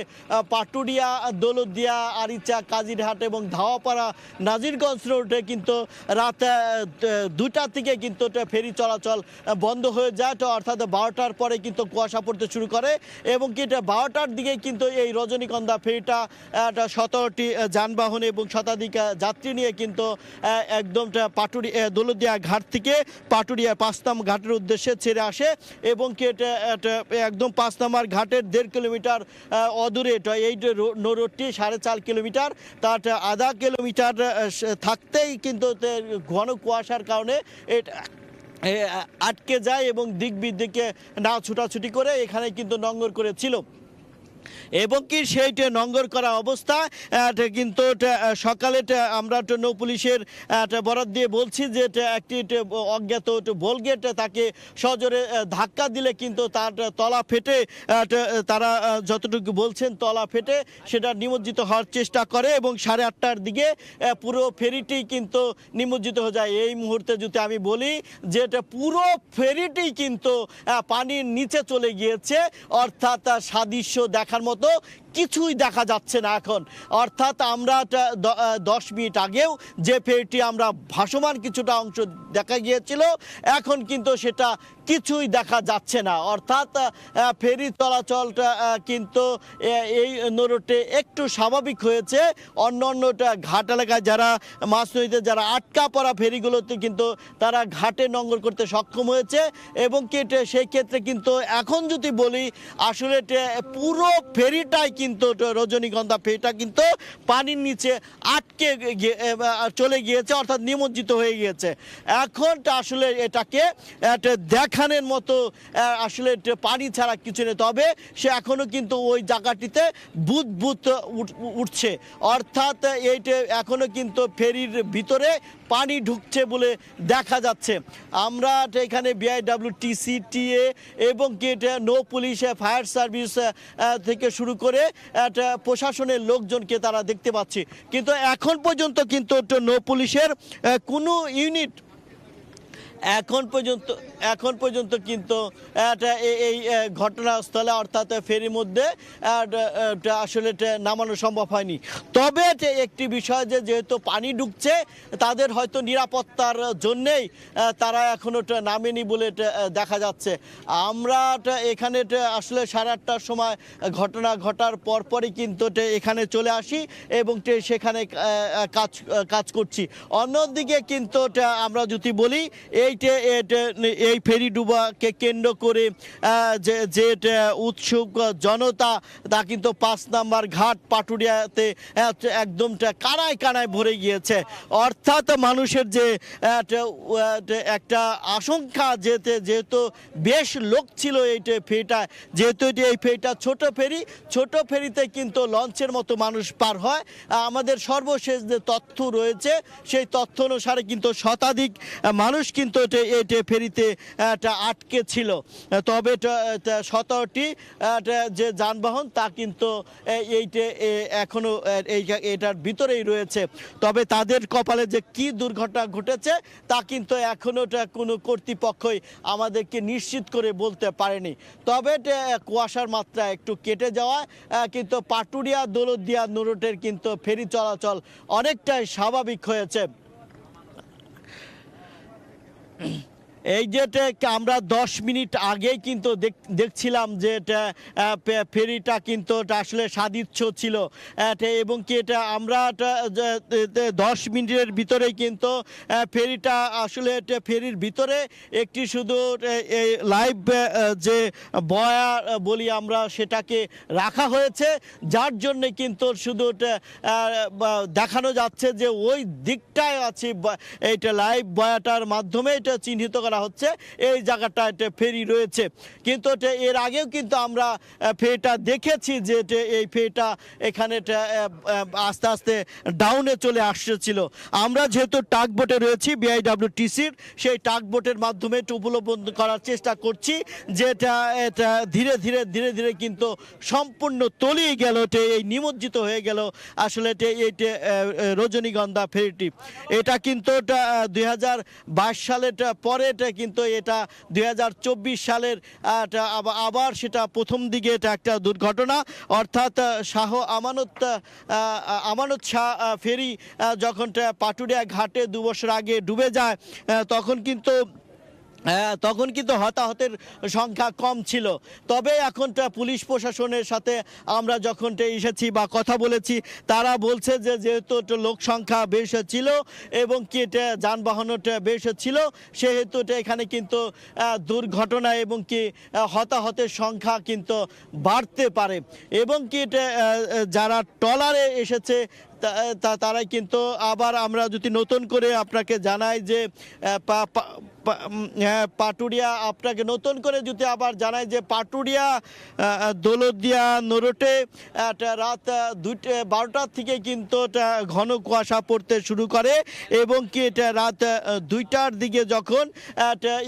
পাটুরিয়া, দৌলতদিয়া, আরিচা, কাজিরহাট এবং ধাওয়াপাড়া, নাজিরগঞ্জ রোডে কিন্তু রাত 2টা থেকে কিন্তু ফেরি চলাচল বন্ধ হয়ে যায়। তো অর্থাৎ 12টার পরে কিন্তু কুয়াশা পড়তে শুরু করে এবং কি 12টার দিকে কিন্তু এই রজনীগন্ধা ফেরিটা 17টি যানবাহন এবং শতাধিক যাত্রী নিয়ে কিন্তু একদম দৌলতদিয়া ঘাট থেকে পাটুরিয়া 5 নম্বর ঘাটের উদ্দেশ্যে ছেড়ে আসে এবং কি এটা একদম 5 নম্বর ঘাটের 1.5 কিলোমিটার অদূরে এই রোডটি 4.5 কিলোমিটার, তার আধা কিলোমিটার থাকতেই কিন্তু ঘন কুয়াশার কারণে এটা আটকে যায় এবং দিক বিদিকে না ছুটাছুটি করে এখানে কিন্তু নোঙর করেছিল এবং কি সেইটা নোঙর করা অবস্থা কিন্তু সকালে আমরা নৌ পুলিশের বরাত দিয়ে বলছি যে একটি অজ্ঞাত বোলগেট তাকে সজোরে ধাক্কা দিলে কিন্তু তার তলা ফেটে, তারা যতটুকু বলছেন তলা ফেটে সেটা নিমজ্জিত হওয়ার চেষ্টা করে এবং 8:30টার দিকে পুরো ফেরিটি কিন্তু নিমজ্জিত হয়ে যায়। এই মুহূর্তে যদি আমি বলি যে এটা পুরো ফেরিটি কিন্তু পানির নিচে চলে গিয়েছে, অর্থাৎ সাদৃশ্য দেখার মতো কিছুই দেখা যাচ্ছে না এখন। অর্থাৎ আমরা 10 মিনিট আগেও যে ফেরিটি আমরা ভাসমান কিছুটা অংশ দেখা গিয়েছিল, এখন কিন্তু সেটা কিছুই দেখা যাচ্ছে না। অর্থাৎ ফেরি চলাচলটা কিন্তু এই নৌরুটে একটু স্বাভাবিক হয়েছে। অন্য ঘাট এলাকায় যারা মাছ নদীতে যারা আটকা পড়া ফেরিগুলোতে কিন্তু তারা ঘাটে নোঙর করতে সক্ষম হয়েছে এবং সেই ক্ষেত্রে কিন্তু এখন যদি বলি আসলে পুরো ফেরিটাই কিন্তু রজনীগন্ধা ফেরিটা কিন্তু পানির নিচে আটকে চলে গিয়েছে, অর্থাৎ নিমজ্জিত হয়ে গিয়েছে। এখন আসলে এটাকে দেখানোর মতো আসলে পানি ছাড়া কিছু নেই, তবে সে এখনো কিন্তু ওই জায়গাটিতে বুদবুদ উঠছে, অর্থাৎ এইটা এখনো কিন্তু ফেরির ভিতরে পানি ঢুকছে বলে দেখা যাচ্ছে। আমরা এখানে BIWTC, TA এবং নৌ পুলিশ, ফায়ার সার্ভিস থেকে শুরু করে প্রশাসনের লোকজনকে তারা দেখতে পাচ্ছি, কিন্তু এখন পর্যন্ত কিন্তু নৌ পুলিশের কোনো ইউনিট এখন পর্যন্ত কিন্তু এই ঘটনাস্থলে অর্থাৎ ফেরির মধ্যে আসলে নামানো সম্ভব হয়নি। তবে একটি বিষয় যেহেতু পানি ঢুকছে, তাদের হয়তো নিরাপত্তার জন্যেই তারা এখনো নামেনি বলে দেখা যাচ্ছে। আমরা এখানে আসলে 8:30টার সময় ঘটনা ঘটার পরপরই কিন্তু এখানে চলে আসি এবং সেখানে কাজ করছি। অন্যদিকে কিন্তু আমরা যদি বলি এই ফেরি ডুবাকে কেন্দ্র করে যে উৎসুক জনতা তা কিন্তু 5 নম্বর ঘাট পাটুরিয়াতে একদম কানায় কানায় ভরে গিয়েছে। অর্থাৎ মানুষের যে একটা আশঙ্কা, যেহেতু বেশ লোক ছিল এই ফেরিটা, যেহেতু এই ফেরিটা ছোট ফেরিতে কিন্তু লঞ্চের মতো মানুষ পার হয়। আমাদের সর্বশেষ যে তথ্য রয়েছে সেই তথ্য অনুসারে কিন্তু শতাধিক মানুষ কিন্তু এই ফেরিতে আটকে ছিল। তবে 17টি যে যানবাহন তা কিন্তু এখনো এটার ভিতরেই রয়েছে। তবে তাদের কপালে যে কি দুর্ঘটনা ঘটেছে তা কিন্তু এখনো কোনো কর্তৃপক্ষই আমাদেরকে নিশ্চিত করে বলতে পারেনি। তবে কুয়াশার মাত্রা একটু কেটে যাওয়ায় কিন্তু পাটুরিয়া, দৌলতদিয়া নৌরুটের কিন্তু ফেরি চলাচল অনেকটাই স্বাভাবিক হয়েছে। এই যে আমরা 10 মিনিট আগেই কিন্তু দেখছিলাম যে ফেরিটা কিন্তু আসলে সাদিচ্ছ ছিল এবং কি আমরা 10 মিনিটের ভিতরেই কিন্তু ফেরিটা আসলে ফেরির ভিতরে একটি শুধু লাইভ যে বয়া বলি আমরা সেটাকে রাখা হয়েছে, যার জন্যে কিন্তু শুধু দেখানো যাচ্ছে যে ওই দিকটায় আছে এইটা লাইভ বয়াটার মাধ্যমে এটা চিহ্নিত করা হচ্ছে এই জায়গাটা ফেরি রয়েছে। কিন্তু এর আগেও কিন্তু আমরা ফেরিটা দেখেছি যে এই ফেরিটা এখানে আস্তে আস্তে ডাউনে চলে আসছিল। আমরা যেহেতু টাগ বোটে রয়েছি BIWTCর, সেই টাগ বোটের মাধ্যমে উপলব্ধ করার চেষ্টা করছি যে এটা ধীরে ধীরে কিন্তু সম্পূর্ণ তলিয়ে গেল, এই নিমজ্জিত হয়ে গেল আসলে এই রজনীগন্ধা ফেরিটি। এটা কিন্তু 2022 সালের পরে কিন্তু এটা 2024 সালের আবার সেটা প্রথম দিকে এটা একটা দুর্ঘটনা, অর্থাৎ আমানত শাহ ফেরি যখন পাটুরিয়া ঘাটে 2 বছর আগে ডুবে যায় তখন কিন্তু হতাহতের সংখ্যা কম ছিল। তবে এখন পুলিশ প্রশাসনের সাথে আমরা যখন এসেছি বা কথা বলেছি, তারা বলছে যে যেহেতু লোক সংখ্যা বেশ ছিল এবং কি যানবাহনও বেশ ছিল, সেহেতু এখানে কিন্তু দুর্ঘটনা এবং কি হতাহতের সংখ্যা কিন্তু বাড়তে পারে। এবং কি যারা ট্রলারে এসেছে তারাই কিন্তু আবার আমরা যদি নতুন করে আপনাকে জানাই যে পাটুরিয়া, আপনাকে নতুন করে যদি আবার জানাই যে পাটুরিয়া দৌলতদিয়া নোরোটে রাত 12টার থেকে কিন্তু ঘন কুয়াশা পড়তে শুরু করে এবং কি এটা রাত 2টার দিকে যখন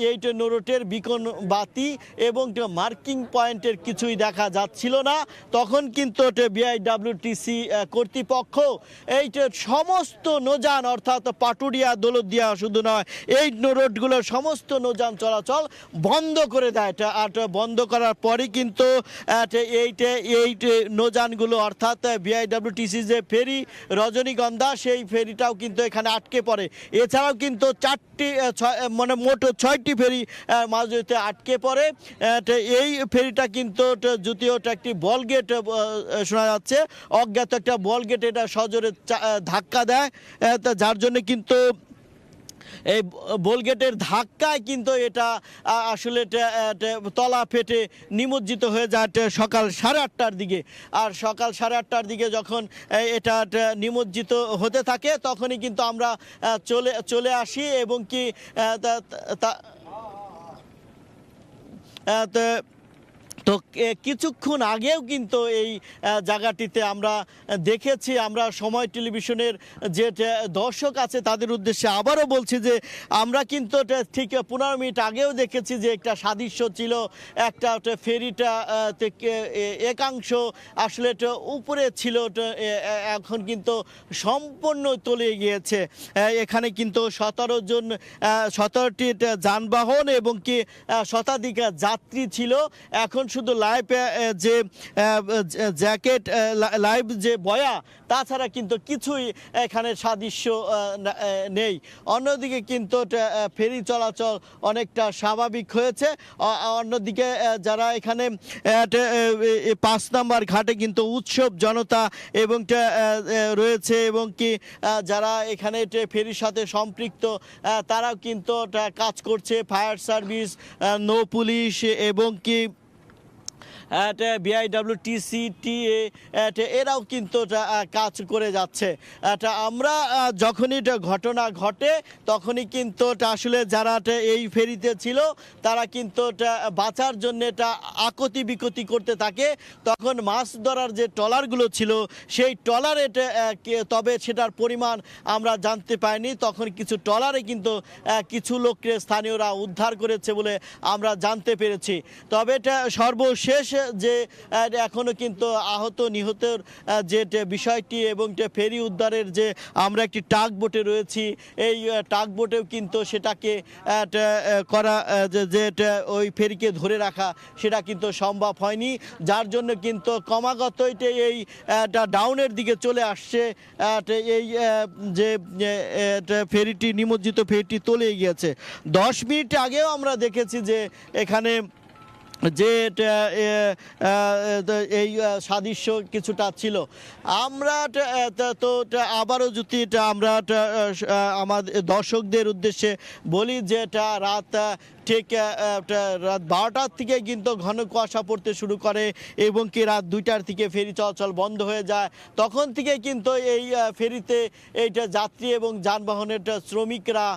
এই নোরোটের বিকন বাতি এবং মার্কিং পয়েন্টের কিছুই দেখা যাচ্ছিল না, তখন কিন্তু বিআইডব্লিউটিসি কর্তৃপক্ষ এই সমস্ত নৌযান, অর্থাৎ পাটুরিয়া দৌলতদিয়া শুধু নয়, এই রোডগুলোর সমস্ত নৌযান চলাচল বন্ধ করে দেয়। আর বন্ধ করার পরই কিন্তু এই নৌযানগুলো, অর্থাৎ বিআইডব্লিউটিসি যে ফেরি রজনীগন্ধা, সেই ফেরিটাও কিন্তু এখানে আটকে পড়ে। এছাড়াও কিন্তু মোট 6টি ফেরি মাঝে আটকে পড়ে। এই ফেরিটা কিন্তু যদিও একটি বল গেট শোনা যাচ্ছে, অজ্ঞাত একটা বল গেট এটা সজোরে ধাক্কা দেয়, যার জন্য কিন্তু এই বোলগেটের ধাক্কায় কিন্তু এটা আসলে তলা ফেটে নিমজ্জিত হয়ে যায় সকাল 8:30টার দিকে। আর সকাল 8:30টার দিকে যখন এটা নিমজ্জিত হতে থাকে, তখনই কিন্তু আমরা চলে আসি এবং কি তো কিছুক্ষণ আগেও কিন্তু এই জায়গাটিতে আমরা দেখেছি। আমরা সময় টেলিভিশনের যে দর্শক আছে তাদের উদ্দেশ্যে আবারও বলছি যে আমরা কিন্তু ঠিক 15 মিনিট আগেও দেখেছি যে একটা সাদৃশ্য ছিল, একটা ফেরিটা একাংশ আসলে উপরে ছিল, এখন কিন্তু সম্পূর্ণ তলিয়ে গিয়েছে। এখানে কিন্তু 17টি যানবাহন এবং কি শতাধিক যাত্রী ছিল। এখন শুধু লাইভ যে জ্যাকেট, লাইভ যে বয়া, তাছাড়া কিন্তু কিছুই এখানে সাদৃশ্য নেই। অন্যদিকে কিন্তু ফেরি চলাচল অনেকটা স্বাভাবিক হয়েছে। অন্যদিকে যারা এখানে 5 নম্বর ঘাটে কিন্তু উৎসব জনতা এবং রয়েছে এবং কি যারা এখানে ফেরির সাথে সম্পৃক্ত, তারাও কিন্তু কাজ করছে। ফায়ার সার্ভিস, নৌ পুলিশ এবং কি বিআইডব্লিউটিসি, টিএ, এরাও কিন্তু কাজ করে যাচ্ছে। আমরা যখনই ঘটনা ঘটে তখনই কিন্তু আসলে যারা এই ফেরিতে ছিল তারা কিন্তু বাঁচার জন্য আকতি বিকতি করতে থাকে। তখন মাছ ধরার যে ট্রলারগুলো ছিল সেই ট্রলারে, তবে সেটার পরিমাণ আমরা জানতে পাইনি। তখন কিছু ট্রলারে কিন্তু কিছু লোককে স্থানীয়রা উদ্ধার করেছে বলে আমরা জানতে পেরেছি। তবে এটা সর্বশেষ যে এখনো কিন্তু আহত নিহতের যে বিষয়টি এবং ফেরি উদ্ধারের যে আমরা একটি টাগ বোটে রয়েছি, এই টাগ বোটেও কিন্তু সেটাকে করা, যে ওই ফেরিকে ধরে রাখা, সেটা কিন্তু সম্ভব হয়নি, যার জন্য কিন্তু ক্রমাগতই এই ডাউনের দিকে চলে আসছে। এই যে ফেরিটি, নিমজ্জিত ফেরিটি তলিয়ে গিয়েছে। 10 মিনিট আগেও আমরা দেখেছি যে এখানে যে এই সাদৃশ্য কিছুটা ছিল। আমরা তো আবারও যদি আমরা আমাদের দর্শকদের উদ্দেশ্যে বলি যে রাত ঠিক রাত 12টার থেকে কিন্তু ঘন কুয়াশা পড়তে শুরু করে এবং কি রাত 2টার থেকে ফেরি চলাচল বন্ধ হয়ে যায়। তখন থেকে কিন্তু এই ফেরিতে এইটা যাত্রী এবং যানবাহনের শ্রমিকরা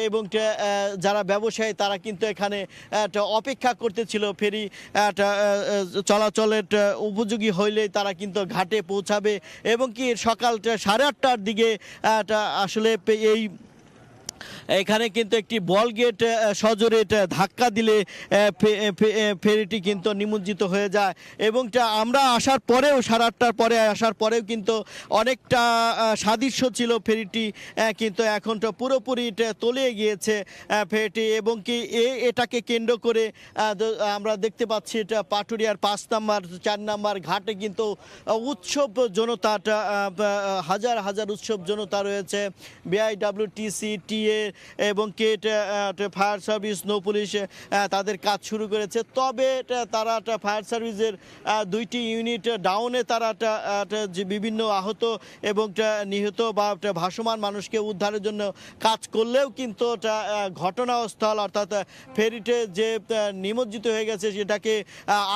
এবং যারা ব্যবসায়ী, তারা কিন্তু এখানে অপেক্ষা করতেছিল ফেরি চলাচলের উপযোগী হইলেই তারা কিন্তু ঘাটে পৌঁছাবে। এবং কি সকাল 8:30টার দিকে আসলে এই এখানে কিন্তু একটি বল গেট সজোরে ধাক্কা দিলে ফেরিটি কিন্তু নিমজ্জিত হয়ে যায় এবং আমরা আসার পরেও 8:30টার পরে আসার পরেও কিন্তু অনেকটা সাদৃশ্য ছিল ফেরিটি, কিন্তু এখন তো পুরোপুরি তলিয়ে গিয়েছে ফেরিটি এবং কি এটাকে কেন্দ্র করে আমরা দেখতে পাচ্ছি এটা পাটুরিয়ার 5 নম্বর 4 নম্বর ঘাটে কিন্তু উৎসব জনতাটা হাজার হাজার উৎসব জনতা রয়েছে। বিআইডব্লিউটিসি, টিএ এবং কেট, ফায়ার সার্ভিস, নৌ পুলিশ তাদের কাজ শুরু করেছে। তবে তারা ফায়ার সার্ভিসের 2টি ইউনিট ডাউনে তারা যে বিভিন্ন আহত এবং নিহত বা ভাসমান মানুষকে উদ্ধারের জন্য কাজ করলেও কিন্তু ঘটনাস্থল অর্থাৎ ফেরিতে যে নিমজ্জিত হয়ে গেছে সেটাকে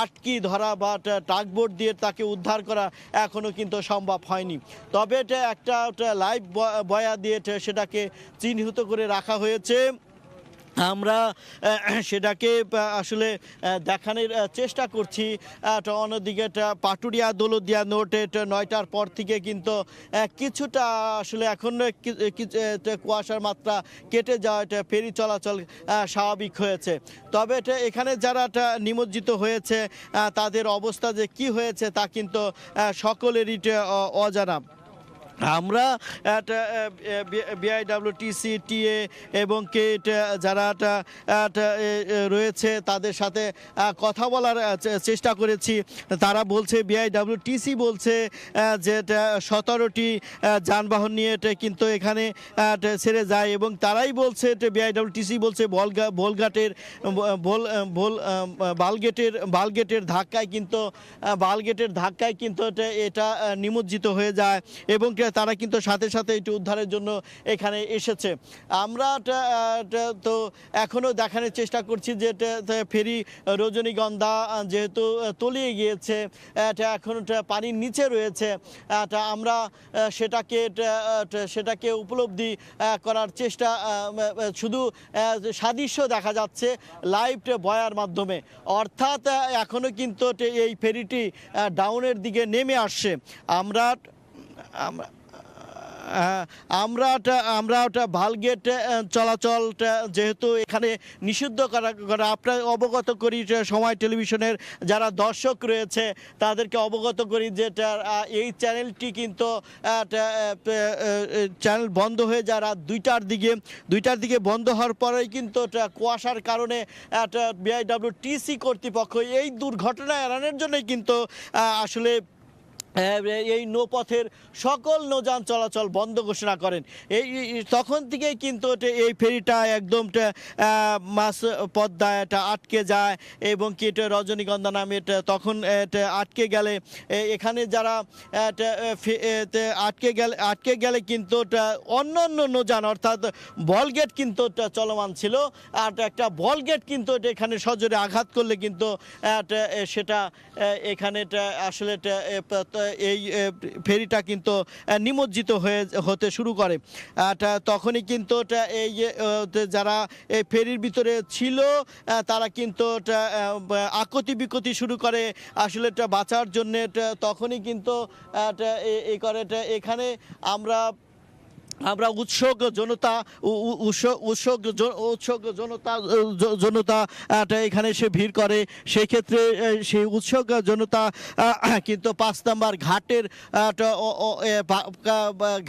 আটকি ধরা বা টাগবোট দিয়ে তাকে উদ্ধার করা এখনও কিন্তু সম্ভব হয়নি। তবে এটা একটা লাইভ বয়া দিয়ে সেটাকে চিহ্নিত করে রাখা হয়েছে। আমরা সেটাকে আসলে দেখানোর চেষ্টা করছি। অন্যদিকে পাটুরিয়া দৌলতদিয়া নোটে 9টার পর থেকে কিন্তু কিছুটা আসলে এখন কুয়াশার মাত্রা কেটে যাওয়া ফেরি চলাচল স্বাভাবিক হয়েছে। তবে এখানে যারা নিমজ্জিত হয়েছে তাদের অবস্থা যে কি হয়েছে তা কিন্তু সকলেরই অজানা। আমরা বিআইডব্লিউটিসি, টিএ এবং কেট যারা রয়েছে তাদের সাথে কথা বলার চেষ্টা করেছি। তারা বলছে, বিআইডব্লিউটিসি বলছে যে 17টি যানবাহন নিয়ে কিন্তু এখানে ছেড়ে যায় এবং তারাই বলছে বিআইডব্লিউটিসি বলছে বালগেটের ধাক্কায় কিন্তু এটা নিমজ্জিত হয়ে যায় এবং তারা কিন্তু সাথে সাথে এটি উদ্ধারের জন্য এখানে এসেছে। আমরা তো এখনও দেখানোর চেষ্টা করছি যে ফেরি রজনীগন্ধা যেহেতু তলিয়ে গিয়েছে, এখন পানির নিচে রয়েছে, আমরা সেটাকে উপলব্ধি করার চেষ্টা, শুধু সাদৃশ্য দেখা যাচ্ছে লাইভ বয়ার মাধ্যমে। অর্থাৎ এখনও কিন্তু এই ফেরিটি ডাউনের দিকে নেমে আসছে। আমরা ভালগেট চলাচলটা যেহেতু এখানে নিষিদ্ধ করা আপনার অবগত করি, সময় টেলিভিশনের যারা দর্শক রয়েছে তাদেরকে অবগত করি যে এই চ্যানেলটি কিন্তু চ্যানেল বন্ধ হয়ে যায় রাত 2টার দিকে বন্ধ হওয়ার পরেই কিন্তু কুয়াশার কারণে বিআইডব্লিউটিসি কর্তৃপক্ষ এই দুর্ঘটনা এড়ানোর জন্যই কিন্তু আসলে এই নৌপথের সকল নৌযান চলাচল বন্ধ ঘোষণা করেন। তখন থেকেই কিন্তু এই ফেরিটা একদম মাছ পদ্মায় আটকে যায় এবং কি রজনীগন্ধা নামে তখন আটকে গেলে এখানে যারা আটকে গেলে কিন্তু অন্য নৌযান অর্থাৎ বলগেট কিন্তু চলমান ছিল। আর একটা বলগেট কিন্তু এখানে সজোরে আঘাত করলে কিন্তু সেটা এখানে আসলে এই ফেরিটা কিন্তু নিমজ্জিত হতে শুরু করে। তখনই কিন্তু এই যারা এই ফেরির ভিতরে ছিল তারা কিন্তু আকুতি বিকুতি শুরু করে আসলে বাঁচার জন্যে। তখনই কিন্তু এখানে আমরা উৎসুক জনতা এখানে এসে ভিড় করে। সেই ক্ষেত্রে সেই উৎসুক জনতা কিন্তু 5 নম্বর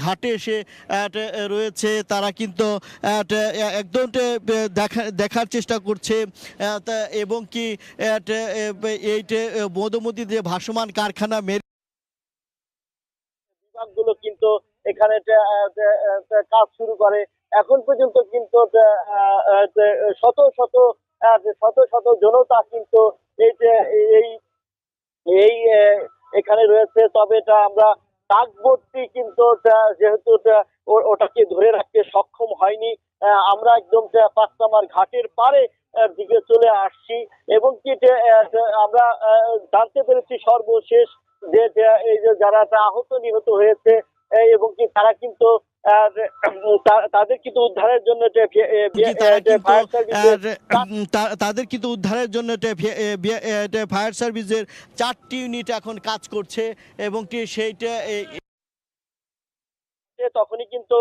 ঘাটে এসে রয়েছে। তারা কিন্তু একদম দেখার চেষ্টা করছে এবং কি এই মধুমতি যে ভাসমান কারখানা
বিভাগগুলো কিন্তু এখানে কাজ শুরু করে। এখন পর্যন্ত কিন্তু শত শত জনতা কিন্তু এই এখানে রয়েছে। তবে এটা আমরা টাগবোটটি কিন্তু যেহেতু ওটাকে ধরে রাখতে সক্ষম হয়নি, আমরা একদম 5 নম্বর ঘাটের পারে দিকে চলে আসছি এবং কি আমরা জানতে পেরেছি সর্বশেষ যে এই যে যারা আহত নিহত হয়েছে এবং কি তারা কিন্তু তাদের কিন্তু উদ্ধারের জন্য
ফায়ার সার্ভিসের 4টি ইউনিট এখন কাজ করছে এবং কি সেইটা
তখনই কিন্তু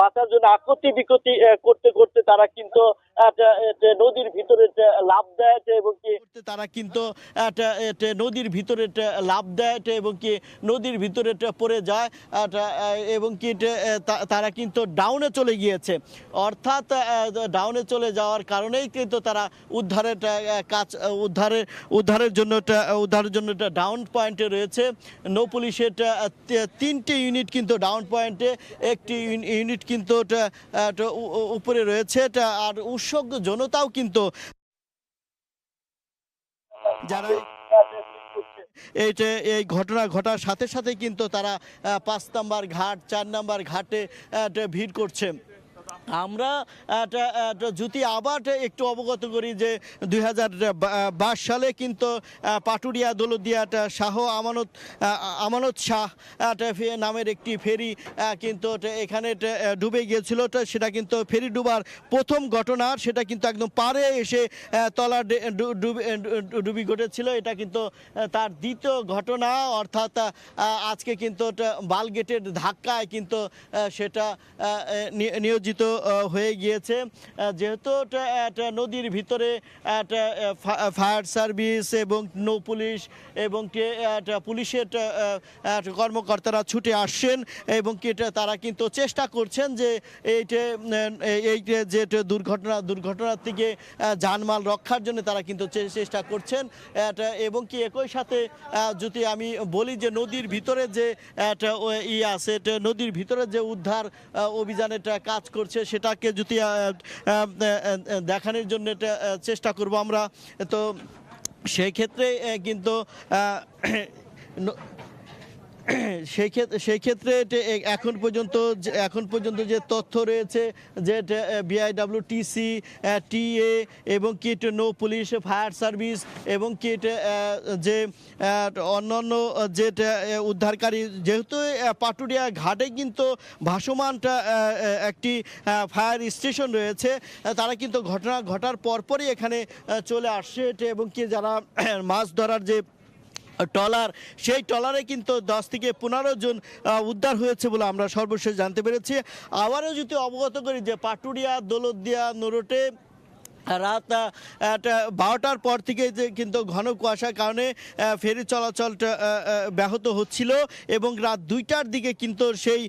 বাঁচার জন্য আকতি বিকতি করতে করতে তারা কিন্তু নদীর ভিতরে লাফ দেয় এবং কি
তারা কিন্তু নদীর ভিতরে লাফ দেয় এবং কি নদীর ভিতরে পড়ে যায় এবং কি তারা কিন্তু ডাউনে চলে গিয়েছে, অর্থাৎ ডাউনে চলে যাওয়ার কারণেই কিন্তু তারা উদ্ধারের কাজ উদ্ধারের জন্য ডাউন পয়েন্টে রয়েছে। নৌ পুলিশের 3টে ইউনিট কিন্তু ডাউন পয়েন্টে, একটি ইউনিট কিন্তু উপরে রয়েছে। আর উৎসুক জনতাও কিন্তু যারা এই ঘটনা ঘটার সাথে সাথে কিন্তু তারা 5 নম্বর ঘাট 4 নম্বর ঘাটে ভিড় করছে। আমরা যদি আবার একটু অবগত করি যে 2022 সালে কিন্তু পাটুরিয়া দৌলতদিয়া শাহ আমানত শাহ নামের একটি ফেরি কিন্তু এখানে ডুবে গিয়েছিল। সেটা কিন্তু ফেরি ডুবার প্রথম ঘটনা, সেটা কিন্তু একদম পাড়ে এসে তলা ডুবি ঘটেছিল। এটা কিন্তু তার দ্বিতীয় ঘটনা, অর্থাৎ আজকে কিন্তু বালগেটের ধাক্কায় কিন্তু সেটা নিয়োজিত হয়ে গিয়েছে। যেহেতু নদীর ভিতরে ফায়ার সার্ভিস এবং নৌ পুলিশ এবং পুলিশের কর্মকর্তারা ছুটে আসছেন এবং তারা কিন্তু চেষ্টা করছেন যে এই যে দুর্ঘটনার থেকে জানমাল রক্ষার জন্য তারা কিন্তু চেষ্টা করছেন। এবং কি একই সাথে যদি আমি বলি যে নদীর ভিতরে যে আছে, নদীর ভিতরে যে উদ্ধার অভিযানের কাজ করছে সেটাকে যদি দেখানোর জন্য চেষ্টা করব আমরা। তো সেই ক্ষেত্রে কিন্তু সেই ক্ষেত্রে এখন পর্যন্ত যে তথ্য রয়েছে যে বিআইডব্লিউটিসি, টিএ এবং কি নৌ পুলিশ, ফায়ার সার্ভিস এবং কি যে অন্যান্য যে উদ্ধারকারী, যেহেতু পাটুরিয়া ঘাটে কিন্তু ভাসমানটা একটি ফায়ার স্টেশন রয়েছে, তারা কিন্তু ঘটনা ঘটার পরপরই এখানে চলে আসছে এবং কি যারা মাছ ধরার যে ট্রলার, সেই ট্রলারে কিন্তু 10 থেকে 15 জন উদ্ধার হয়েছে বলে আমরা সর্বশেষ জানতে পেরেছি। আবারও যদি অবগত করি যে পাটুরিয়া দৌলতদিয়া নৌরুটে রাত 12টার পর থেকে যে কিন্তু ঘন কুয়াশার কারণে ফেরি চলাচলটা ব্যাহত হচ্ছিল এবং রাত 2টার দিকে কিন্তু সেই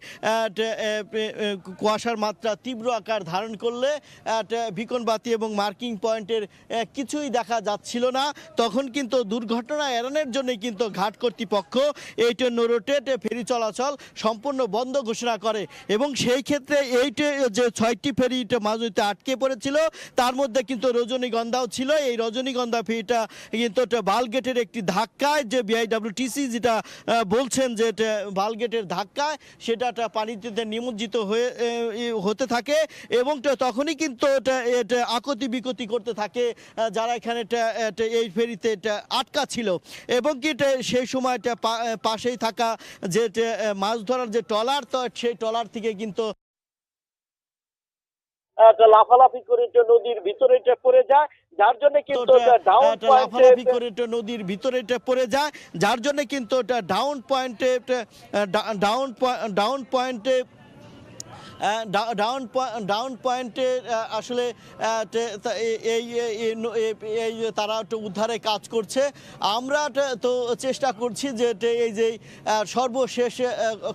কুয়াশার মাত্রা তীব্র আকার ধারণ করলে বিকন বাতি এবং মার্কিং পয়েন্টের কিছুই দেখা যাচ্ছিল না। তখন কিন্তু দুর্ঘটনা এড়ানোর জন্যই কিন্তু ঘাট কর্তৃপক্ষ এইটা নৌরুটে ফেরি চলাচল সম্পূর্ণ বন্ধ ঘোষণা করে এবং সেই ক্ষেত্রে এইটা যে 6টি ফেরি মাঝে আটকে পড়েছিল, তার মধ্যে কিন্তু রজনীগন্ধাও ছিল। এই রজনীগন্ধা ফেরিটা কিন্তু বালগেটের একটি ধাক্কায়, যে বিআইডব্লিউটিসি যেটা বলছেন যে বালগেটের ধাক্কায় সেটা পানিতে নিমজ্জিত হতে থাকে এবং তখনই কিন্তু এটা আকতি বিকতি করতে থাকে যারা এখানে এই ফেরিতে আটকা ছিল এবং কি সেই সময় পাশেই থাকা যে মাছ ধরার যে ট্রলার, তো সেই ট্রলার থেকে কিন্তু
লাফালাফি করে নদীর ভিতরে পড়ে যায়, যার জন্য কিন্তু
লাফালাফি করে নদীর ভিতরে পড়ে যায়, যার জন্য কিন্তু ডাউন পয়েন্টে আসলে এই তারা উদ্ধারে কাজ করছে। আমরা তো চেষ্টা করছি যে এই যে সর্বশেষ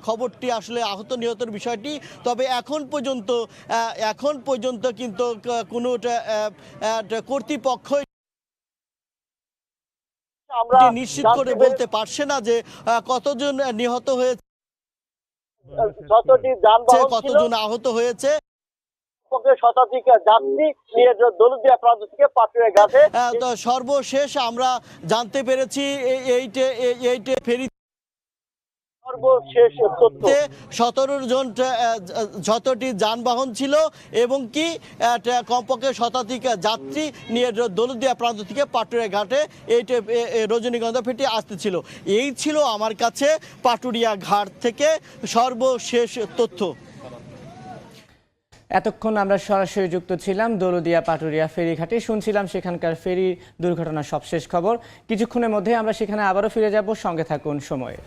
খবরটি আসলে আহত নিহতের বিষয়টি, তবে এখন পর্যন্ত কিন্তু কোনো কর্তৃপক্ষ আমরা নিশ্চিত করে বলতে পারছে না যে কতজন নিহত হয়েছে,
যতটি যানবাহন
কতজন আহত হয়েছে।
শতাধিক যাত্রী নিয়ে দৌলতদিয়া প্রান্ত থেকে পাটুরিয়া ঘাটে।
সর্বশেষ আমরা জানতে পেরেছি এইটে ফেরি
সর্বশেষ
17 জন যতটি যানবাহন ছিল এবং কি কমপক্ষে শতাধিক যাত্রী নিয়ে দৌলতদিয়া প্রান্ত থেকে পাটুরিয়া ঘাটে এইটা রজনীগন্ধা ফেরি আসতেছিল। এই ছিল আমার কাছে পাটুরিয়া ঘাট থেকে সর্বশেষ তথ্য।
এতক্ষণ আমরা সরাসরি যুক্ত ছিলাম দৌলতদিয়া পাটুরিয়া ফেরিঘাটে, শুনছিলাম সেখানকার ফেরি দুর্ঘটনার সবশেষ খবর। কিছুক্ষণের মধ্যে আমরা সেখানে আবারও ফিরে যাব, সঙ্গে থাকুন সময়ে।